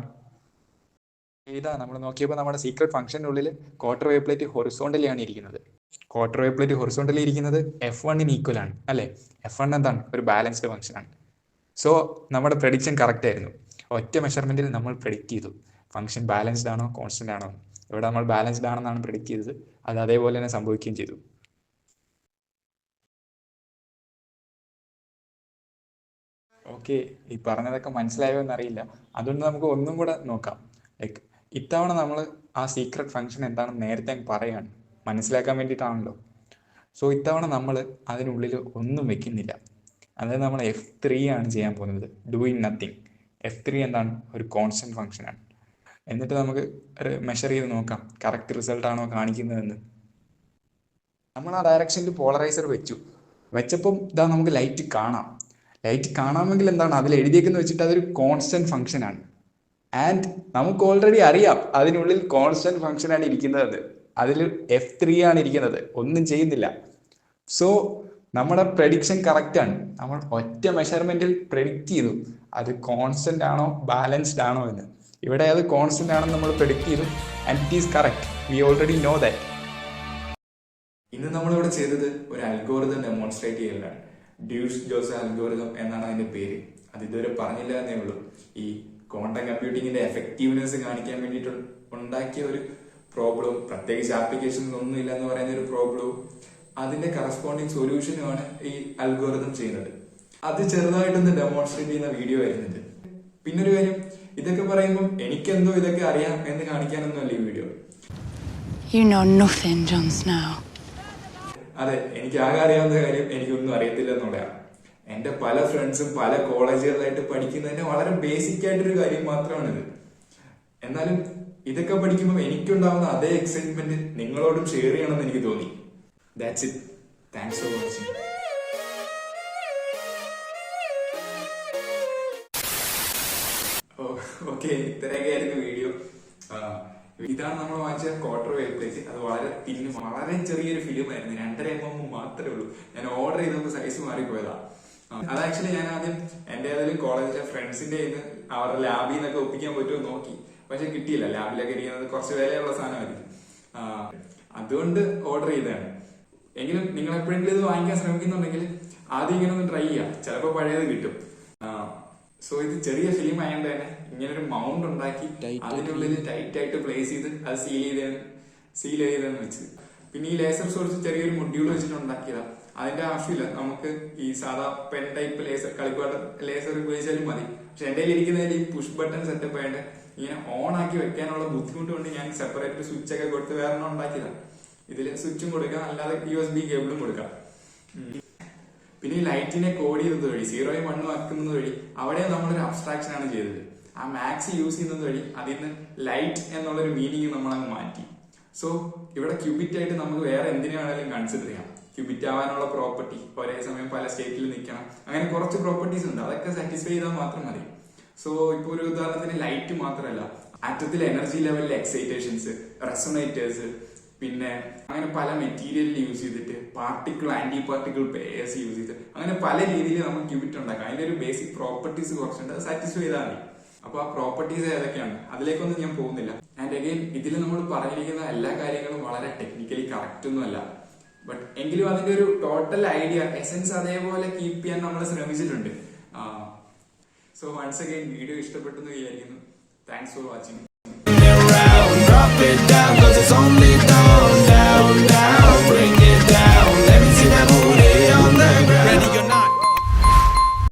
ഇതാ നമ്മൾ നോക്കിയപ്പോൾ നമ്മുടെ സീക്രട്ട് ഫംഗ്ഷൻ്റെ ഉള്ളിൽ ക്വാർട്ടർ വേവ് പ്ലേറ്റ് ഹൊറിസോണ്ടലി ആണ് ഇരിക്കുന്നത്. ക്വാർട്ടർ വേവ് പ്ലേറ്റ് ഹൊറിസോണ്ടലി ഇരിക്കുന്നത് F1 ഈക്വൽ ആണ് അല്ലേ? F1 എന്താണ്? ഒരു ബാലൻസ്ഡ് ഫംഗ്ഷൻ ആണ്. സോ നമ്മുടെ പ്രഡിക്ഷൻ കറക്റ്റ് ആയിരുന്നു. ഒറ്റ മെഷർമെൻറ്റിൽ നമ്മൾ പ്രഡിക്റ്റ് ചെയ്തു ഫംഗ്ഷൻ ബാലൻസ്ഡ് ആണോ കോൺസ്റ്റന്റ് ആണോ. ഇവിടെ നമ്മൾ ബാലൻസ്ഡ് ആണെന്നാണ് പ്രഡിക്റ്റ് ചെയ്തത്. അത് അതേപോലെ തന്നെ സംഭവിക്കുകയും ചെയ്തു. ഓക്കെ, ഈ പറഞ്ഞതൊക്കെ മനസ്സിലായോ എന്നറിയില്ല. അതുകൊണ്ട് നമുക്ക് ഒന്നും കൂടെ നോക്കാം. ലൈക്ക് ഇത്തവണ നമ്മൾ ആ സീക്രട്ട് ഫംഗ്ഷൻ എന്താണെന്ന് നേരത്തെ പറയാണ്, മനസ്സിലാക്കാൻ വേണ്ടിയിട്ടാണല്ലോ. സോ ഇത്തവണ നമ്മൾ അതിനുള്ളിൽ ഒന്നും വെക്കുന്നില്ല. അതായത് നമ്മൾ F3 ആണ് ചെയ്യാൻ പോകുന്നത്, ഡൂയിങ് നത്തിങ്. F3 എന്താണ്? ഒരു കോൺസ്റ്റന്റ് ഫംഗ്ഷനാണ്. എന്നിട്ട് നമുക്ക് മെഷർ ചെയ്ത് നോക്കാം കറക്റ്റ് റിസൾട്ട് ആണോ കാണിക്കുന്നതെന്ന്. നമ്മൾ ആ ഡയറക്ഷനിൽ പോളറൈസർ വെച്ചപ്പം ഇതാ നമുക്ക് ലൈറ്റ് കാണാം. ലൈറ്റ് കാണാമെങ്കിൽ എന്താണ്? അതിൽ എഴുതിയേക്കെന്ന് വെച്ചിട്ട് അതൊരു കോൺസ്റ്റന്റ് ഫംഗ്ഷനാണ്. ആൻഡ് നമുക്ക് ഓൾറെഡി അറിയാം അതിനുള്ളിൽ കോൺസ്റ്റന്റ് ഫംഗ്ഷനാണ് ഇരിക്കുന്നത്. അതിൽ F3 ആണ് ഇരിക്കുന്നത്, ഒന്നും ചെയ്യുന്നില്ല. സോ നമ്മുടെ പ്രഡിക്ഷൻ കറക്റ്റാണ്. നമ്മൾ ഒറ്റ മെഷർമെൻറ്റിൽ പ്രഡിക്റ്റ് ചെയ്തു അത് കോൺസ്റ്റന്റ് ആണോ ബാലൻസ്ഡ് ആണോ എന്ന്. ഇവിടെ അത് കോൺസ്റ്റന്റ് ആണെന്ന് നമ്മൾ പ്രഡിക്റ്റ് ചെയ്തു and it is correct. We already know that. ഇന്ന് നമ്മളിവിടെ ചെയ്തത് ഒരു അൽഗോറിതം ഡെമോൺസ്ട്രേറ്റ് ചെയ്യലാണ്. ഡ്യൂസ് ജോസ് അൽഗോറിതം എന്നാണ് അതിന്റെ പേര്. അത് ഇതുവരെ പറഞ്ഞില്ല എന്നേ ഉള്ളൂ. ഈ ക്വാണ്ടം കമ്പ്യൂട്ടിങ്ങിന്റെ എഫക്റ്റീവ്നെസ് കാണിക്കാൻ വേണ്ടിയിട്ട് ഉണ്ടാക്കിയ ഒരു പ്രോബ്ലം, പ്രത്യേകിച്ച് ആപ്ലിക്കേഷൻസ് ഒന്നും ഇല്ല എന്ന് പറയുന്ന ഒരു പ്രോബ്ലവും അതിന്റെ കറസ്പോണ്ടിങ് സൊല്യൂഷനുമാണ് ഈ അൽഗോറിതം ചെയ്യുന്നത്. അത് ചെറുതായിട്ടൊന്ന് ഡെമോൺസ്ട്രേറ്റ് ചെയ്യുന്ന വീഡിയോ ആയിരുന്നത്. പിന്നൊരു കാര്യം, ഇതൊക്കെ പറയുമ്പോൾ എനിക്കെന്തോ ഇതൊക്കെ അറിയാം എന്ന് കാണിക്കാനൊന്നുമല്ല ഈ video. You know nothing, Jon Snow. അതെ, എനിക്ക് ആകെ അറിയാവുന്ന കാര്യം എനിക്കൊന്നും അറിയത്തില്ല എന്നുള്ളതാണ്. എന്റെ പല ഫ്രണ്ട്സും പല കോളേജുകളിലായിട്ട് പഠിക്കുന്നതിന്റെ വളരെ ബേസിക് ആയിട്ടൊരു കാര്യം മാത്രമാണിത്. എന്നാലും ഇതൊക്കെ പഠിക്കുമ്പോൾ എനിക്കുണ്ടാവുന്ന അതേ എക്സൈറ്റ്മെന്റ് നിങ്ങളോടും ഷെയർ ചെയ്യണമെന്ന് എനിക്ക് തോന്നി. That's it. Thanks for watching. Okay, ഇത്രയൊക്കെയായിരുന്നു വീഡിയോ. ഇതാണ് നമ്മൾ വാങ്ങിച്ച ക്വാർട്ടർ വേവ് പ്ലേറ്റ്. അത് വളരെ വളരെ ചെറിയൊരു ഫിലിം ആയിരുന്നു, 2.5 mm മാത്രമേ ഉള്ളൂ. ഞാൻ ഓർഡർ ചെയ്തപ്പോൾ സൈസ് മാറിപ്പോയതാ. അത് ആക്ച്വലി ഞാൻ ആദ്യം എന്റെ ഏതെങ്കിലും കോളേജിലെ ഫ്രണ്ട്സിന്റെ അവരുടെ ലാബിൽ നിന്നൊക്കെ ഒപ്പിക്കാൻ പറ്റുമോ നോക്കി, പക്ഷെ കിട്ടിയില്ല. ലാബിലൊക്കെ ഇരിക്കുന്നത് കുറച്ച് വിലയുള്ള സാധനമായിരിക്കും, അതുകൊണ്ട് ഓർഡർ ചെയ്തതാണ്. എങ്കിലും നിങ്ങൾ എപ്പോഴെങ്കിലും ഇത് വാങ്ങിക്കാൻ ശ്രമിക്കുന്നുണ്ടെങ്കിൽ ആദ്യം ഇങ്ങനെ ഒന്ന് ട്രൈ ചെയ്യാം, ചിലപ്പോൾ പഴയത് കിട്ടും. സോ ഇത് ചെറിയ ഫിലിം ആയതുകൊണ്ട് തന്നെ ഇങ്ങനെ ഒരു മൗണ്ട് ഉണ്ടാക്കി അതിനുള്ളിൽ ടൈറ്റ് ആയിട്ട് പ്ലേസ് ചെയ്ത് അത് സീൽ ചെയ്തെന്ന് വെച്ച്. പിന്നെ ഈ ലേസർ സോഴ്സ് ചെറിയൊരു മൊഡ്യൂൾ വെച്ചിട്ട് ഉണ്ടാക്കിയതാ. അതിന്റെ ആവശ്യമില്ല, നമുക്ക് ഈ സാധാ പെൻ ടൈപ്പ് ലേസർ കളിപ്പാട്ട ലേസർ ഉപയോഗിച്ചാലും മതി. പക്ഷെ എന്റെ ഇരിക്കുന്നതിൽ ഈ പുഷ് ബട്ടൺ സെറ്റപ്പ് ആയിട്ട് ഇങ്ങനെ ഓൺ ആക്കി വെക്കാനുള്ള ബുദ്ധിമുട്ട് കൊണ്ട് ഞാൻ സെപ്പറേറ്റ് സ്വിച്ച് ഒക്കെ കൊടുത്ത് വേറെ ഉണ്ടാക്കിയതാണ്. ഇതിൽ സ്വിച്ചും കൊടുക്കാം, അല്ലാതെ USB കേബിളും കൊടുക്കാം. പിന്നെ ഈ ലൈറ്റിനെ കോഡ് ചെയ്തത് വഴി 0 1 ആക്കുന്നത് വഴി അവിടെ നമ്മളൊരു അബ്സ്ട്രാക്ഷൻ ആണ് ചെയ്തത്. ആ മാക്സ് യൂസ് ചെയ്യുന്നത് വഴി അതിൽ നിന്ന് ലൈറ്റ് എന്നുള്ളൊരു മീനിങ് നമ്മളങ്ങ് മാറ്റി. സോ ഇവിടെ ക്യൂബിറ്റ് ആയിട്ട് നമുക്ക് വേറെ എന്തിനു വേണമെങ്കിലും കൺസിഡർ ചെയ്യാം. ക്യൂബിറ്റ് ആവാനുള്ള പ്രോപ്പർട്ടി, ഒരേ സമയം പല സ്റ്റേറ്റിൽ നിൽക്കണം, അങ്ങനെ കുറച്ച് പ്രോപ്പർട്ടീസ് ഉണ്ട്. അതൊക്കെ സാറ്റിസ്ഫൈ ചെയ്താൽ മാത്രം മതി. സോ ഇപ്പൊ ഒരു ഉദാഹരണത്തിന് ലൈറ്റ് മാത്രമല്ല, ആറ്റത്തിലെ എനർജി ലെവലിലെ എക്സൈറ്റേഷൻസ്, റെസൊണേറ്റേഴ്സ്, പിന്നെ അങ്ങനെ പല മെറ്റീരിയലിൽ യൂസ് ചെയ്തിട്ട് particle anti particle pairs use ചെയ്ത് അങ്ങനെ പല രീതിയിൽ നമുക്ക് ക്യൂബിറ്റ് ഉണ്ടാക്കാം. അതിന്റെ ഒരു ബേസിക് പ്രോപ്പർട്ടീസ് കുറച്ചുണ്ട്, അത് സാറ്റിസ്ഫൈ ചെയ്താൽ മതി. അപ്പൊ ആ പ്രോപ്പർട്ടീസ് ഏതൊക്കെയാണ് അതിലേക്കൊന്നും ഞാൻ പോകുന്നില്ല. ആൻഡ് അഗൈൻ ഇതിൽ നമ്മൾ പറഞ്ഞിരിക്കുന്ന എല്ലാ കാര്യങ്ങളും വളരെ ടെക്നിക്കലി കറക്റ്റ് ഒന്നുമല്ല, ബട്ട് എങ്കിലും അതിന്റെ ഒരു ടോട്ടൽ ഐഡിയ എസെൻസ് അതേപോലെ കീപ്പ് ചെയ്യാൻ നമ്മൾ ശ്രമിച്ചിട്ടുണ്ട്. സോ വൺസ് അഗൈൻ വീഡിയോ ഇഷ്ടപ്പെട്ടെന്ന് വിചാരിക്കുന്നു. Thanks for watching. Drop it down, 'cause it's only down.